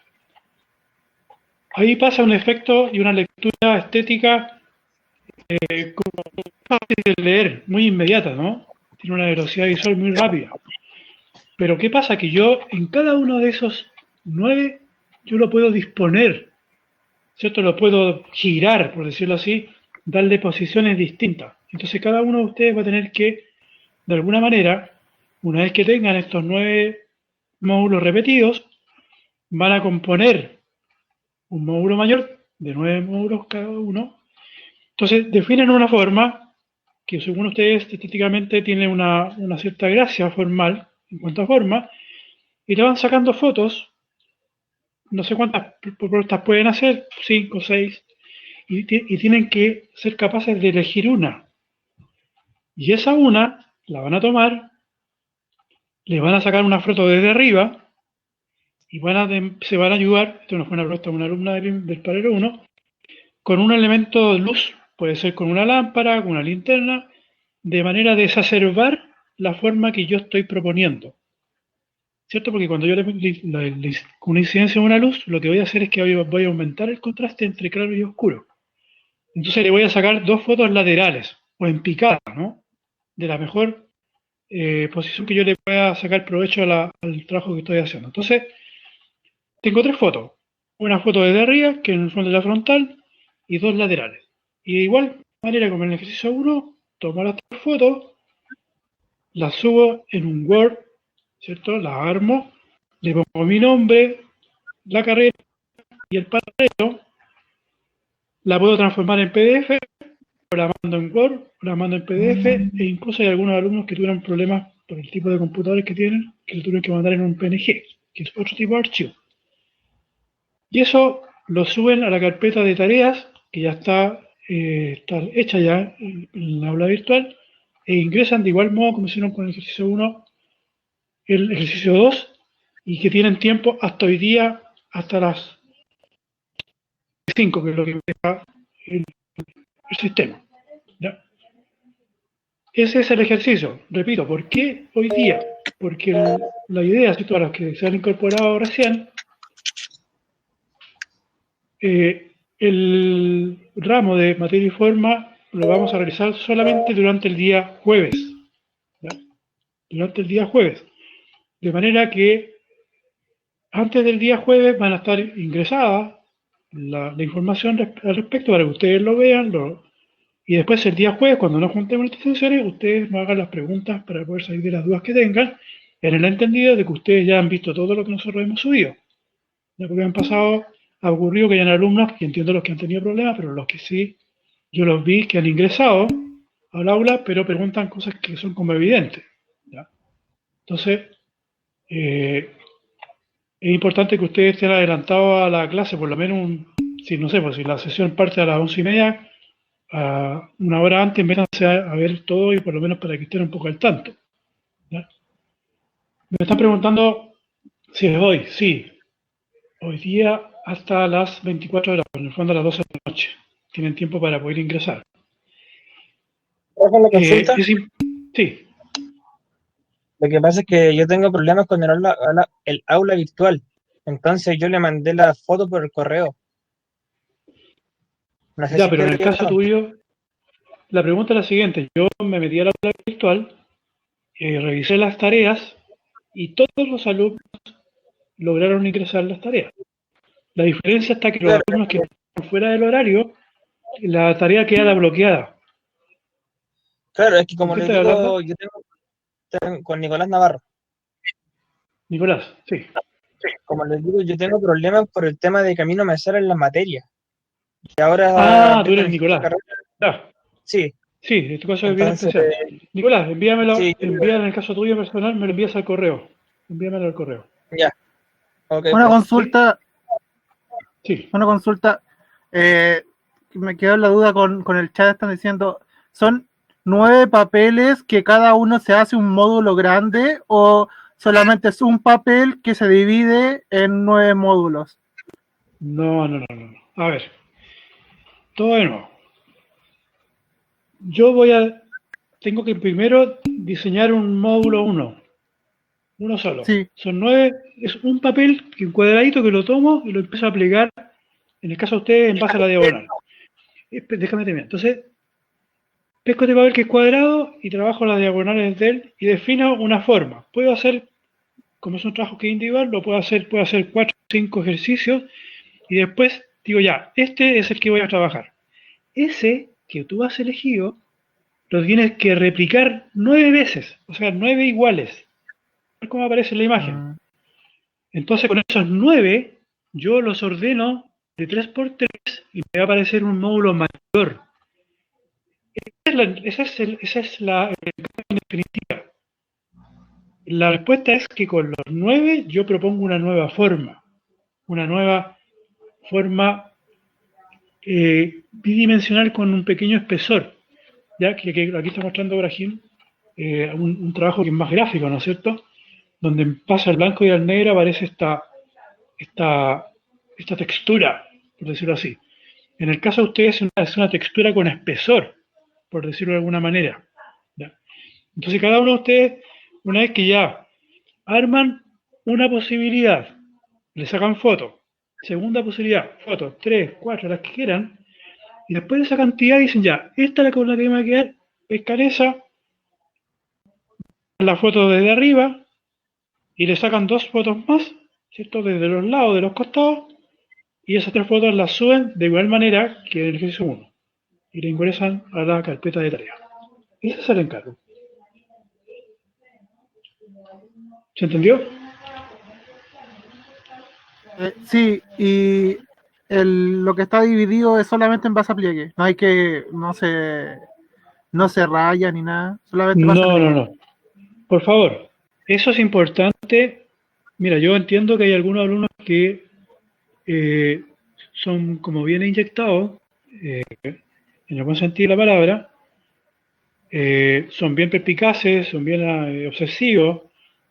Ahí pasa un efecto y una lectura estética como fácil de leer, muy inmediata, ¿no? Tiene una velocidad visual muy rápida. Pero ¿qué pasa? Que yo en cada uno de esos 9, yo lo puedo disponer, ¿cierto? Lo puedo girar, por decirlo así, darle posiciones distintas. Entonces cada uno de ustedes va a tener que, de alguna manera, una vez que tengan estos 9 módulos repetidos, van a componer un módulo mayor de 9 módulos cada uno. Entonces definen una forma que según ustedes estéticamente tiene una cierta gracia formal en cuanto a forma, y le van sacando fotos, no sé cuántas propuestas pueden hacer, 5 o 6, y tienen que ser capaces de elegir una. Y esa una la van a tomar, le van a sacar una foto desde arriba, y se van a ayudar, esto nos fue una propuesta de una alumna del Parero 1, con un elemento de luz, puede ser con una lámpara, con una linterna, de manera de exacerbar la forma que yo estoy proponiendo. ¿Cierto? Porque cuando yo con una incidencia de una luz, lo que voy a hacer es que voy a aumentar el contraste entre claro y oscuro. Entonces le voy a sacar 2 fotos laterales, o en picada, ¿no? De la mejor posición que yo le pueda sacar provecho al trabajo que estoy haciendo. Entonces, tengo 3 fotos. Una foto desde arriba, que en el fondo es la frontal, y 2 laterales. Y de igual manera como en el ejercicio 1, tomo las 3 fotos, las subo en un Word, ¿cierto? Las armo, le pongo mi nombre, la carrera y el paralelo, la puedo transformar en PDF, o la mando en Word, o la mando en PDF, e incluso hay algunos alumnos que tuvieron problemas por el tipo de computadores que tienen, que lo tuvieron que mandar en un PNG, que es otro tipo de archivo. Y eso lo suben a la carpeta de tareas, que ya está hecha ya en el aula virtual, e ingresan de igual modo como hicieron con el ejercicio 1, el ejercicio 2, y que tienen tiempo hasta hoy día, hasta las 5, que es lo que deja el sistema. ¿Ya? Ese es el ejercicio. Repito, ¿por qué hoy día? Porque la idea, ¿cierto? Para los que se han incorporado recién, el ramo de materia y forma lo vamos a realizar solamente durante el día jueves. ¿Ya? Durante el día jueves. De manera que antes del día jueves van a estar ingresadas la información al respecto para que ustedes lo vean, y después el día jueves, cuando nos juntemos estas sesiones, ustedes nos hagan las preguntas para poder salir de las dudas que tengan, en el entendido de que ustedes ya han visto todo lo que nosotros hemos subido. Ya porque han pasado, ha ocurrido que hayan alumnos, que entiendo los que han tenido problemas, pero los que sí, yo los vi que han ingresado al aula, pero preguntan cosas que son como evidentes. ¿Ya? Entonces, es importante que ustedes estén adelantados a la clase, por lo menos, si no sé, pues si la sesión parte a las 11:30, a una hora antes, métanse a ver todo y por lo menos para que estén un poco al tanto. ¿Ya? Me están preguntando si es hoy. Sí, hoy día hasta las 24 horas, en el fondo a las 12 de la noche. Tienen tiempo para poder ingresar. ¿Con la consulta? Sí. Lo que pasa es que yo tengo problemas con el aula virtual. Entonces yo le mandé la foto por el correo. No sé Ya, si pero en el quería caso eso. tuyo, la pregunta es la siguiente. Yo me metí al aula virtual, revisé las tareas y todos los alumnos lograron ingresar las tareas. La diferencia está que los alumnos que están fuera del horario, la tarea queda bloqueada. Claro, es que como ¿Con les quién estás digo, hablando? yo tengo con Nicolás Navarro. Nicolás, sí. Como les digo, yo tengo problemas por el tema de que a mí no me salen las materias. Y ahora Tú eres Nicolás. Ya. Sí. Sí, en tu caso es bien Entonces, especial. Nicolás, envíamelo, sí, envía en el caso tuyo personal, me lo envías al correo. Envíamelo al correo. ya. Okay, Una pues. consulta, Sí. Una consulta. Me quedó la duda con el chat, están diciendo, ¿son 9 papeles que cada uno se hace un módulo grande o solamente es un papel que se divide en 9 módulos? No. A ver, todo de nuevo. Tengo que primero diseñar un módulo 1 solo. Sí. Son 9, es un papel, un cuadradito que lo tomo y lo empiezo a aplicar, en el caso de ustedes, en base a la diagonal. Déjame terminar. Entonces, pesco este papel que es cuadrado y trabajo las diagonales de él y defino una forma. Puedo hacer, como es un trabajo que es individual, puedo hacer 4 o 5 ejercicios y después digo ya, este es el que voy a trabajar. Ese que tú has elegido lo tienes que replicar 9 veces, o sea, 9 iguales. ¿Cómo aparece en la imagen? Entonces con esos 9 yo los ordeno de 3x3 y me va a aparecer un módulo mayor. Esa es la definitiva. La respuesta es que con los 9 yo propongo una nueva forma bidimensional con un pequeño espesor, ya que aquí está mostrando Brahim un trabajo que es más gráfico, ¿no es cierto? Donde pasa el blanco y el negro aparece esta textura, por decirlo así. En el caso de ustedes es una textura con espesor, por decirlo de alguna manera. ¿Ya? Entonces cada uno de ustedes, una vez que ya arman una posibilidad, le sacan foto, segunda posibilidad, fotos, 3, 4, las que quieran, y después de esa cantidad dicen ya, esta es la con la que me va a quedar, pescan esa, la foto desde arriba, y le sacan 2 fotos más, ¿cierto? Desde los lados, de los costados, y esas 3 fotos las suben de igual manera que en el ejercicio 1, y le ingresan a la carpeta de tarea. Ese es el encargo. ¿Se entendió? Sí, y lo que está dividido es solamente en base a pliegue. No hay que, no se raya ni nada, solamente pasa pliegue. No. Por favor, eso es importante. Mira, yo entiendo que hay algunos alumnos que son como bien inyectados, en el buen sentido de la palabra, son bien perspicaces, son bien obsesivos,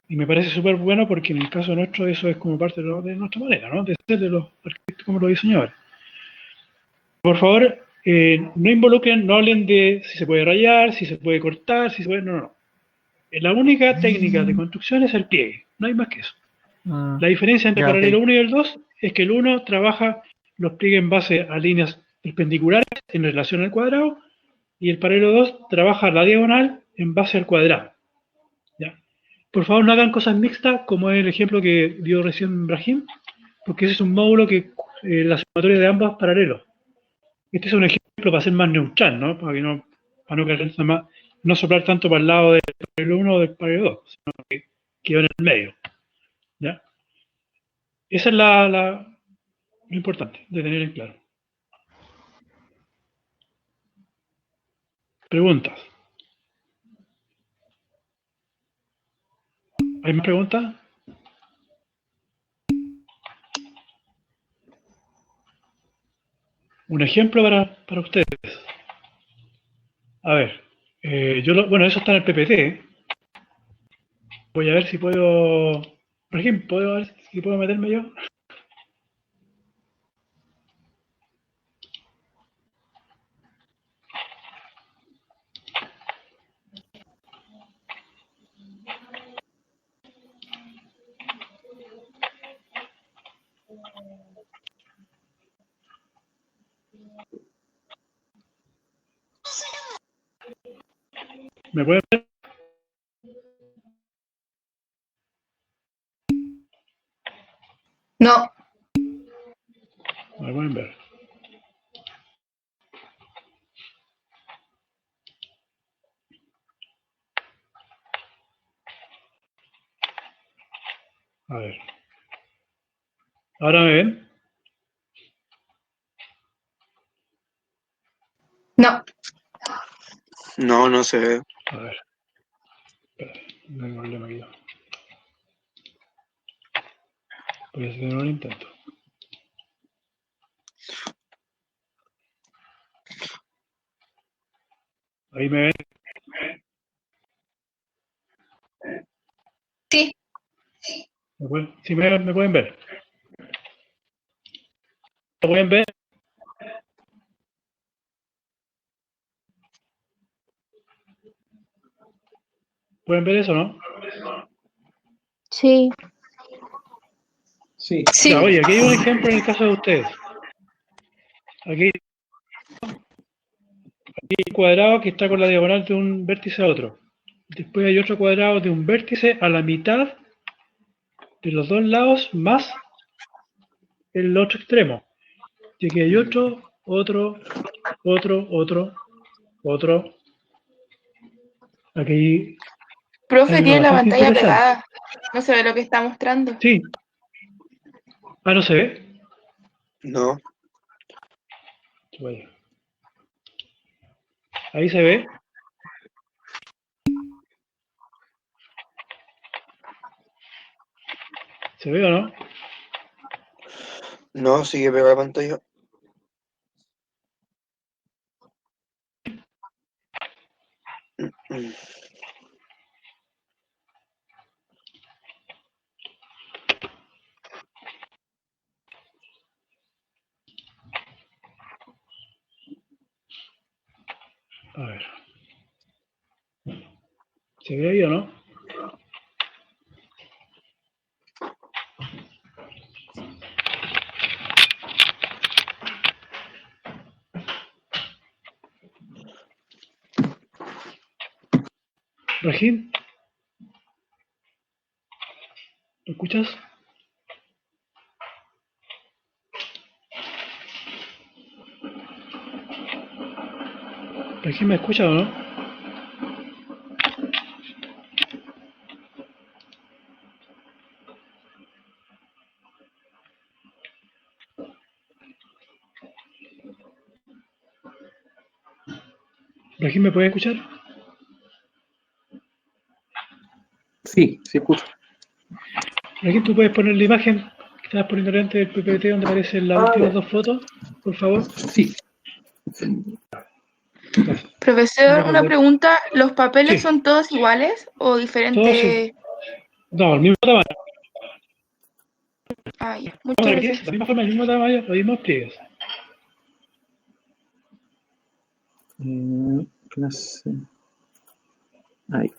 y me parece súper bueno porque en el caso nuestro eso es como parte de nuestra manera, ¿no? De ser de los arquitectos como los diseñadores. Por favor, no involucren, no hablen de si se puede rayar, si se puede cortar, si se puede... No. La única técnica de construcción es el pliegue, no hay más que eso. La diferencia entre paralelo 1 y el 2 es que el 1 trabaja los pliegues en base a líneas perpendiculares en relación al cuadrado y el paralelo 2 trabaja la diagonal en base al cuadrado. ¿Ya? Por favor, no hagan cosas mixtas como es el ejemplo que dio recién Brahim, porque ese es un módulo que la sumatoria de ambos paralelos. Este es un ejemplo para ser más neutral, ¿no? Para no no soplar tanto para el lado del paralelo 1 o del paralelo 2, sino que quedó en el medio. ¿Ya? Esa es lo importante de tener en claro. Preguntas. ¿Hay más preguntas? Un ejemplo para ustedes. A ver, bueno, eso está en el PPT. Voy a ver si puedo... Por ejemplo, ¿puedo ver si puedo meterme yo? ¿Me pueden ver? No, Me pueden ver. A ver. ¿Ahora me ven? no. No, no se ve. A ver. Espera, no hay problema aquí. Voy a hacer un intento. Ahí me ven. Sí. Sí, me pueden ver. ¿Me pueden ver? ¿Pueden ver eso, no? Sí. Sí. Sí. Ya, oye, aquí hay un ejemplo en el caso de ustedes. Aquí hay un cuadrado que está con la diagonal de un vértice a otro. Después hay otro cuadrado de un vértice a la mitad de los dos lados más el otro extremo. Y aquí hay otro. Aquí Profe, hay uno tiene la bastante pantalla interesante. pegada. No se ve lo que está mostrando. Sí. Ah, ¿no se ve? No. Bueno. Ahí se ve. ¿Se ve o no? No, sigue pegada la pantalla. A ver. ¿Se ve ahí o no? Rajin, ¿lo escuchas? Rajin, ¿me escucha o no? Rajin, ¿me puede escuchar? Sí, sí escucho. Rajin, ¿tú puedes poner la imagen que estabas poniendo delante del PPT donde aparecen las últimas dos fotos, por favor? Sí. Profesor, una pregunta. ¿Los papeles Sí. son todos iguales o diferentes? No, el mismo tamaño. Ah, ya. Vamos Muchas a repetir, gracias. la misma forma, el mismo tamaño, los mismos pliegues. Clase. Ahí.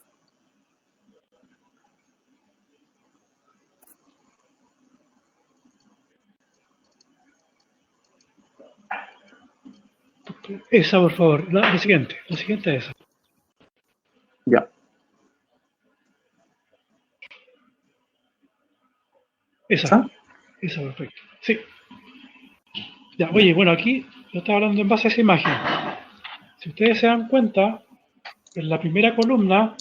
Esa, por favor, la siguiente es esa. Ya. Esa, perfecto. Sí. Ya, oye, bueno, aquí yo estaba hablando en base a esa imagen. Si ustedes se dan cuenta, en la primera columna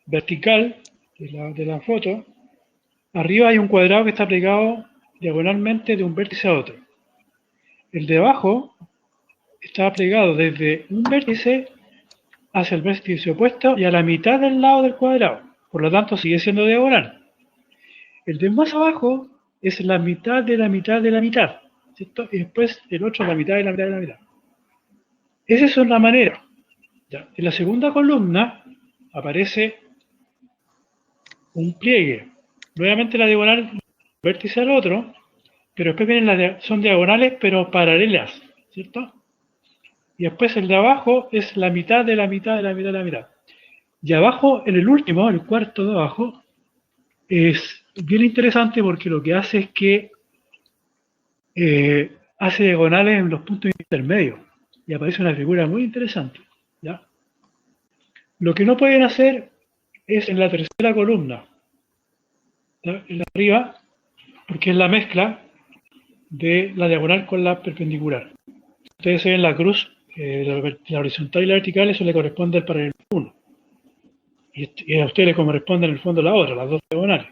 vertical de la foto, arriba hay un cuadrado que está pegado diagonalmente de un vértice a otro. El de abajo está plegado desde un vértice hacia el vértice opuesto y a la mitad del lado del cuadrado. Por lo tanto, sigue siendo diagonal. El de más abajo es la mitad de la mitad de la mitad, ¿cierto? Y después el otro la mitad de la mitad de la mitad. Esa es una manera. Ya. En la segunda columna aparece un pliegue. Nuevamente la diagonal vértice al otro, pero después vienen son diagonales pero paralelas, ¿cierto? Y después el de abajo es la mitad de la mitad de la mitad de la mitad. Y abajo, en el último, el cuarto de abajo, es bien interesante porque lo que hace es que hace diagonales en los puntos intermedios y aparece una figura muy interesante, ¿ya? Lo que no pueden hacer es en la tercera columna, ¿ya? En la arriba, porque es la mezcla de la diagonal con la perpendicular. Ustedes ven la cruz, la horizontal y la vertical, eso le corresponde al paralelo 1. Y a usted le corresponde en el fondo la otra, las dos diagonales.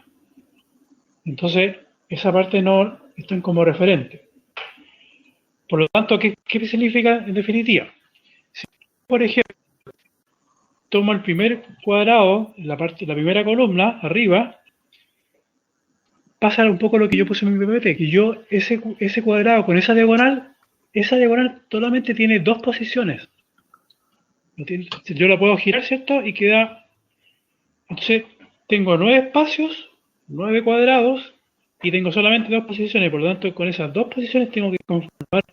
Entonces, esa parte no están como referente. Por lo tanto, ¿qué significa en definitiva? Si, por ejemplo, tomo el primer cuadrado, la primera columna, arriba, pasa un poco lo que yo puse en mi PPT, que yo, ese cuadrado con esa diagonal solamente tiene dos posiciones. Yo la puedo girar, ¿cierto? Y queda... Entonces, tengo 9 espacios, 9 cuadrados, y tengo solamente 2 posiciones. Por lo tanto, con esas 2 posiciones tengo que conformar.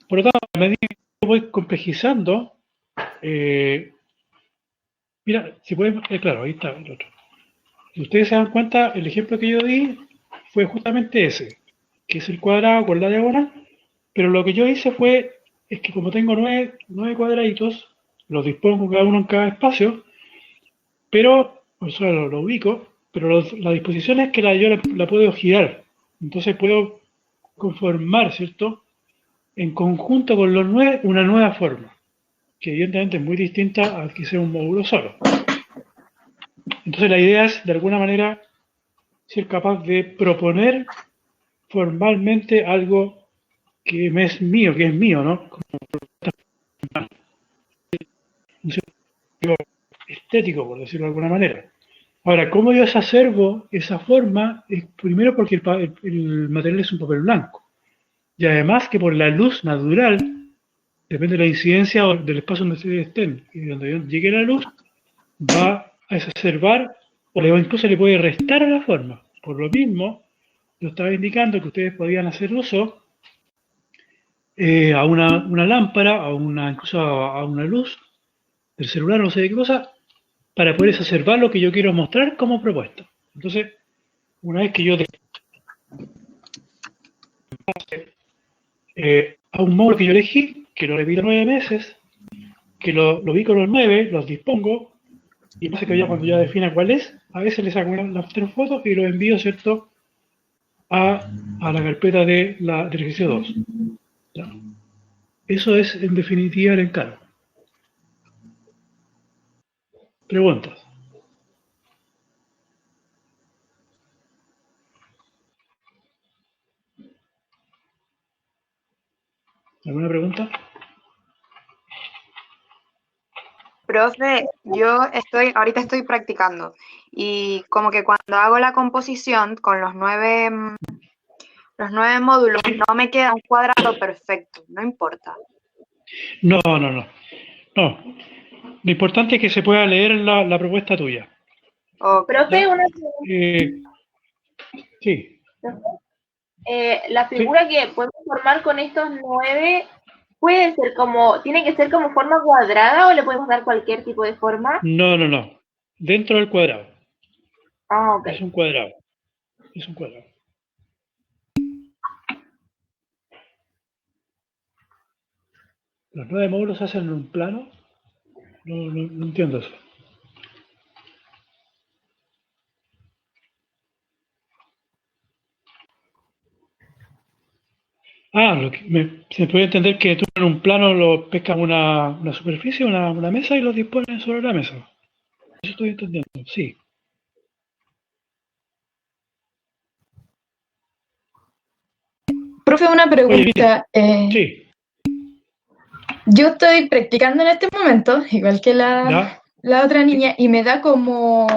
Por lo tanto, a medida que voy complejizando, mira, si pueden, claro, ahí está el otro. Si ustedes se dan cuenta, el ejemplo que yo di fue justamente ese, que es el cuadrado con la diagonal, pero lo que yo hice es que como tengo 9 cuadraditos, los dispongo cada uno en cada espacio, pero, o sea, lo ubico, pero la disposición es que yo la puedo girar. Entonces puedo conformar, ¿cierto? En conjunto con los 9, una nueva forma, que evidentemente es muy distinta a que sea un módulo solo. Entonces la idea es, de alguna manera, ser capaz de proponer formalmente algo que es mío, ¿no? Como un sentido estético, por decirlo de alguna manera. Ahora, ¿cómo yo exacerbo esa forma? Es primero porque el material es un papel blanco. Y además que por la luz natural, depende de la incidencia del espacio donde ustedes estén, y donde llegue la luz, va a exacerbar o incluso le puede restar a la forma. Por lo mismo, yo estaba indicando que ustedes podían hacer uso a una lámpara, incluso a una luz del celular, no sé de qué cosa, para poder exacerbar lo que yo quiero mostrar como propuesta. Entonces, una vez que yo a un módulo que yo elegí, que lo repito 9 veces, que lo ubico los 9, los dispongo, y pasa que cuando ya defina cuál es, a veces le saco las 3 fotos y lo envío, ¿cierto?, a la carpeta del ejercicio 2. ¿Ya? Eso es, en definitiva, el encargo. Preguntas. ¿Alguna pregunta? Profe, ahorita estoy practicando y como que cuando hago la composición con los 9 módulos no me queda un cuadrado perfecto, no importa. No. Lo importante es que se pueda leer la propuesta tuya. Okay. Profe, una pregunta. Sí. La figura que podemos formar con estos 9 tiene que ser como forma cuadrada o le podemos dar cualquier tipo de forma. No. Dentro del cuadrado. Ah, ok. Es un cuadrado. ¿Los 9 módulos se hacen en un plano? No entiendo eso. Se puede entender que tú en un plano lo pescas una superficie, una mesa y los dispones sobre la mesa. Eso estoy entendiendo, sí. Profe, una pregunta. Sí. Yo estoy practicando en este momento, igual que la otra niña, y me da como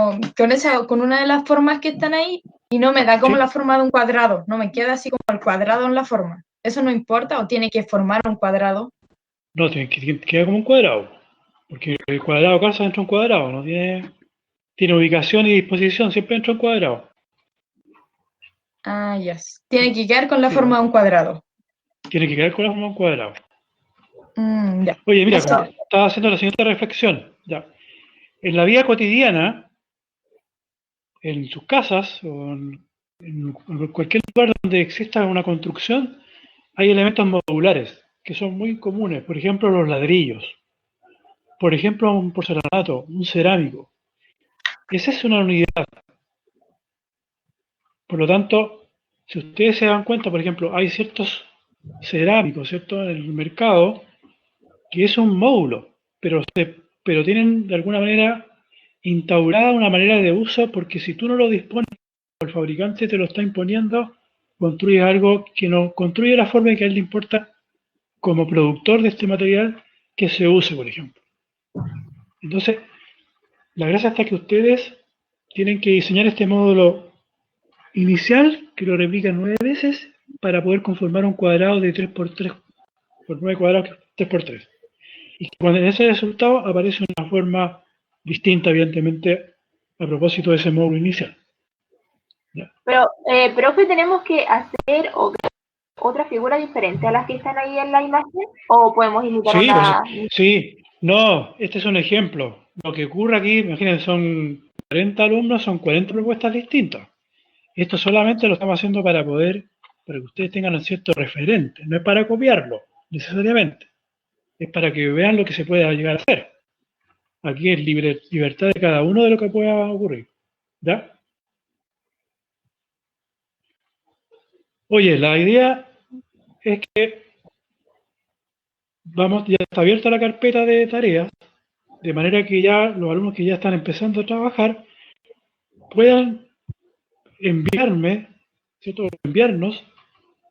con una de las formas que están ahí, y no me da como la forma de un cuadrado, no me queda así como el cuadrado en la forma. ¿Eso no importa o tiene que formar un cuadrado? No, queda como un cuadrado, porque el cuadrado calza dentro de un cuadrado, no tiene ubicación y disposición siempre dentro de un cuadrado. Ah, ya. Tiene que quedar con la forma de un cuadrado. Tiene que quedar con la forma de un cuadrado. Ya. Oye, mira, estaba haciendo la siguiente reflexión. Ya. En la vida cotidiana, en sus casas o en cualquier lugar donde exista una construcción, hay elementos modulares que son muy comunes. Por ejemplo, los ladrillos. Por ejemplo, un porcelanato, un cerámico. Esa es una unidad. Por lo tanto, si ustedes se dan cuenta, por ejemplo, hay ciertos cerámicos, ¿cierto?, en el mercado, que es un módulo, pero tienen de alguna manera instaurada una manera de uso, porque si tú no lo dispones, el fabricante te lo está imponiendo, construye algo que no construye la forma que a él le importa como productor de este material que se use, por ejemplo. Entonces, la gracia está que ustedes tienen que diseñar este módulo inicial, que lo replican 9 veces, para poder conformar un cuadrado de 3x3 por 9 cuadrados, 3 por 3. Y cuando en ese resultado aparece una forma distinta, evidentemente, a propósito de ese módulo inicial. ¿Ya? Pero, profe, ¿tenemos que hacer otra figura diferente a las que están ahí en la imagen? ¿O podemos imitar Sí, una? sí, no, este es un ejemplo. Lo que ocurre aquí, imagínense, son 40 alumnos, son 40 propuestas distintas. Esto solamente lo estamos haciendo para que ustedes tengan un cierto referente, no es para copiarlo, necesariamente. Es para que vean lo que se puede llegar a hacer. Aquí es libertad de cada uno de lo que pueda ocurrir. ¿Ya? Oye, la idea es que ya está abierta la carpeta de tareas, de manera que ya los alumnos que ya están empezando a trabajar puedan enviarnos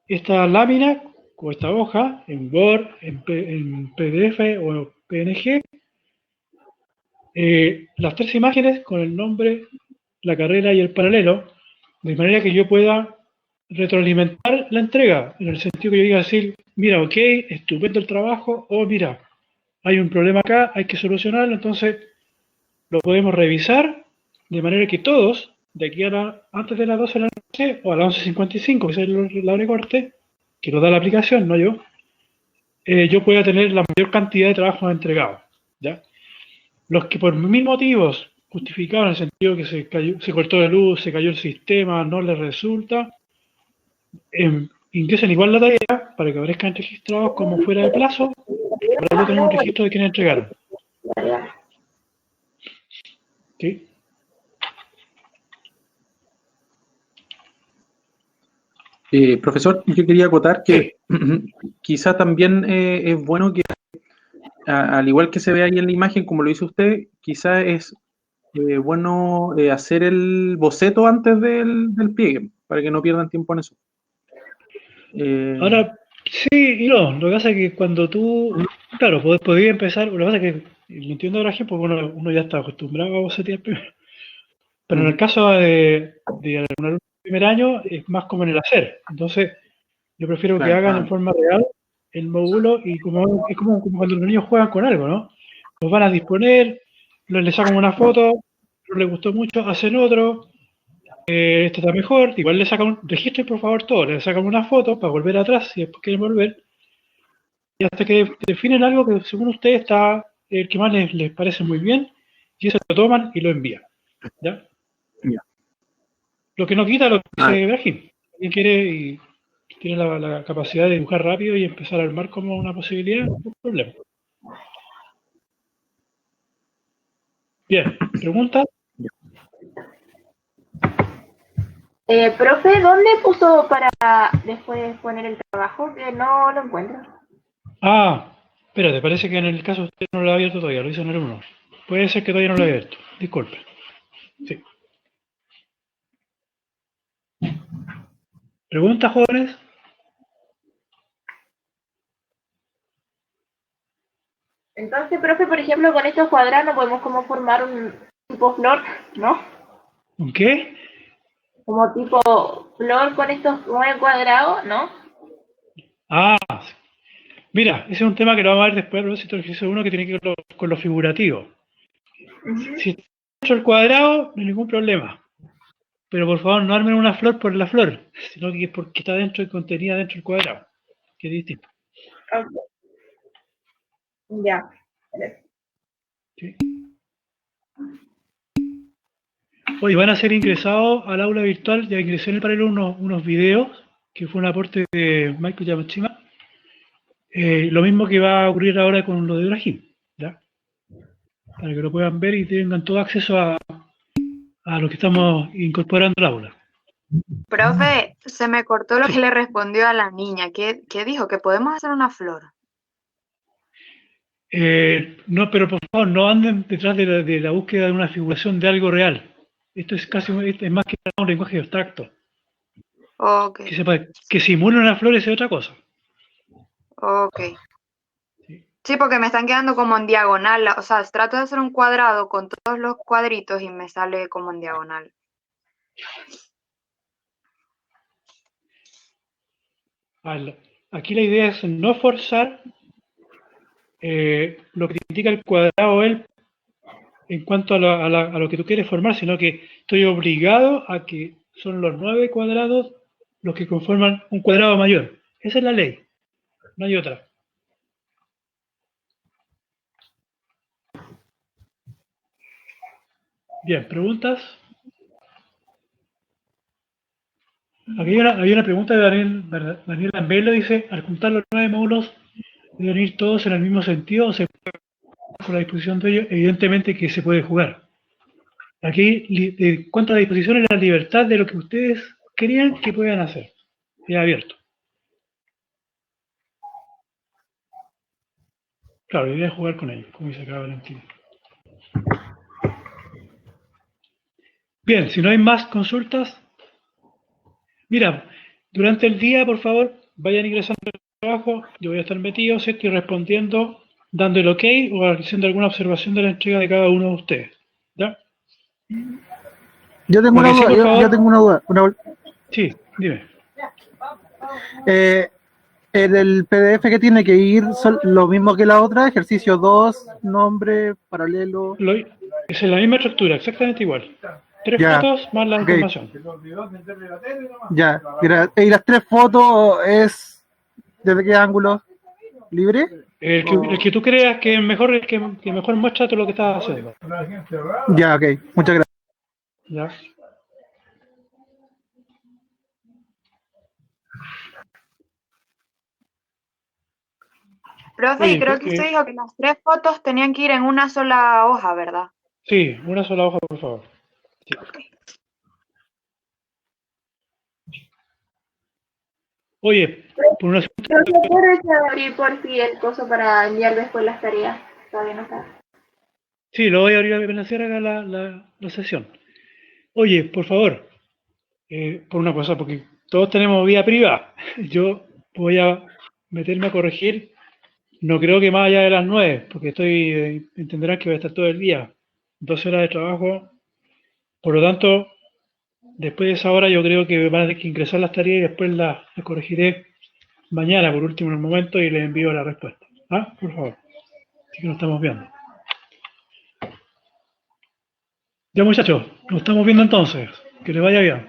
esta lámina o esta hoja en Word, en PDF o PNG, las 3 imágenes con el nombre, la carrera y el paralelo, de manera que yo pueda retroalimentar la entrega, en el sentido que yo diga decir, mira, ok, estupendo el trabajo, o mira, hay un problema acá, hay que solucionarlo, entonces lo podemos revisar, de manera que todos, de aquí antes de las 12 de la noche, o a las 11:55, que es la hora de corte, que nos da la aplicación, no yo pueda tener la mayor cantidad de trabajos entregados, ¿ya? Los que por mil motivos justificados en el sentido que se cortó la luz, se cayó el sistema, no les resulta, ingresen igual la tarea para que aparezcan registrados como fuera de plazo, para no tener un registro de quienes entregaron. ¿Sí? Profesor, yo quería acotar que quizá también es bueno que, al igual que se ve ahí en la imagen, como lo hizo usted, quizá es bueno hacer el boceto antes del pliegue, para que no pierdan tiempo en eso. Ahora, sí y no. Lo que pasa es que cuando tú, claro, podías empezar, lo que pasa es que, lo entiendo de la gente, porque uno ya está acostumbrado a bocetear primero. Pero en el caso de un alumno de primer año, es más como en el hacer. Entonces, yo prefiero que hagan en forma real el módulo y es como cuando los niños juegan con algo, ¿no? Los van a disponer, les sacan una foto, no les gustó mucho, hacen otro, este está mejor, igual le sacan registren por favor todo, le sacan una foto para volver atrás si después quieren volver, y hasta que definen algo que según ustedes está el que más les parece muy bien, y eso lo toman y lo envían. ¿Ya? Lo que no quita lo que dice Brahim. Alguien quiere y tiene la capacidad de dibujar rápido y empezar a armar como una posibilidad, no hay problema. Bien, ¿preguntas? Profe, ¿dónde puso para después poner el trabajo? Que no lo encuentro. Espérate, parece que en el caso usted no lo ha abierto todavía, lo hizo en el 1. Puede ser que todavía no lo haya abierto, disculpe. Sí. ¿Preguntas, jóvenes? Entonces, profe, por ejemplo, con estos cuadrados no podemos como formar un tipo flor, ¿no? ¿Un qué? Como tipo flor con estos 9 cuadrados, ¿no? Mira, ese es un tema que lo vamos a ver después, pero si tú ejercicio 1 que tiene que ver con lo figurativo. Si está dentro del cuadrado, no hay ningún problema. Pero por favor, no armen una flor por la flor, sino que es porque está dentro y contenida dentro del cuadrado, que es distinto. Okay. Ya. ¿Sí? Hoy van a ser ingresados al aula virtual, ya ingresé en el paralelo unos videos, que fue un aporte de Michael Yamashima. Lo mismo que va a ocurrir ahora con lo de Brahim, ¿ya? Para que lo puedan ver y tengan todo acceso a lo que estamos incorporando al aula. Profe, se me cortó lo que le respondió a la niña. ¿Qué dijo? ¿Que podemos hacer una flor? No, pero por favor, no anden detrás de la búsqueda de una figuración de algo real. Esto es es más que un lenguaje abstracto. Ok. Que simule una flor es otra cosa. Ok. Sí, porque me están quedando como en diagonal. O sea, trato de hacer un cuadrado con todos los cuadritos y me sale como en diagonal. aquí la idea es no forzar lo que indica el cuadrado él en cuanto a lo que tú quieres formar, sino que estoy obligado a que son los 9 cuadrados los que conforman un cuadrado mayor. Esa es la ley, no hay otra. Bien, ¿preguntas? Aquí había una pregunta de Daniel Ambelo, dice, al juntar los 9 módulos, ¿deben ir todos en el mismo sentido o se puede con la disposición de ellos? Evidentemente que se puede jugar. Aquí, en cuanto a la disposición, es la libertad de lo que ustedes crean que puedan hacer. Es abierto. Claro, la idea es jugar con ellos, como dice acá Valentín. Bien, si no hay más consultas, mira, durante el día, por favor, vayan ingresando al trabajo, yo voy a estar metido, ¿cierto? Y respondiendo, dando el ok o haciendo alguna observación de la entrega de cada uno de ustedes. ¿Ya? Yo tengo una duda, yo tengo una duda. Sí, dime. En el PDF que tiene que ir lo mismo que la otra, ejercicio 2, nombre, paralelo. Es la misma estructura, exactamente igual. 3 fotos más la información. Ya, y las 3 fotos es ¿desde qué ángulo? ¿Libre? El que tú creas que mejor, que mejor muestra todo lo que estás haciendo. Ya, ok, muchas gracias. Ya. Profe, y creo que usted dijo que las 3 fotos tenían que ir en una sola hoja, ¿verdad? Sí, una sola hoja, por favor. Sí. Okay. Oye, por una... ¿puedes abrir por si el coso para enviar después las tareas? Todavía no está. Sí, lo voy a abrir apenas cierre la sesión. Oye, por favor, por una cosa, porque todos tenemos vida privada. Yo voy a meterme a corregir. No creo que más allá de las 9, porque entenderán que voy a estar todo el día, 12 horas de trabajo. Por lo tanto, después de esa hora yo creo que van a tener que ingresar las tareas y después las corregiré mañana, por último, en el momento, y les envío la respuesta. ¿Ah? Por favor. Así que nos estamos viendo. Ya, muchachos, nos estamos viendo entonces. Que les vaya bien.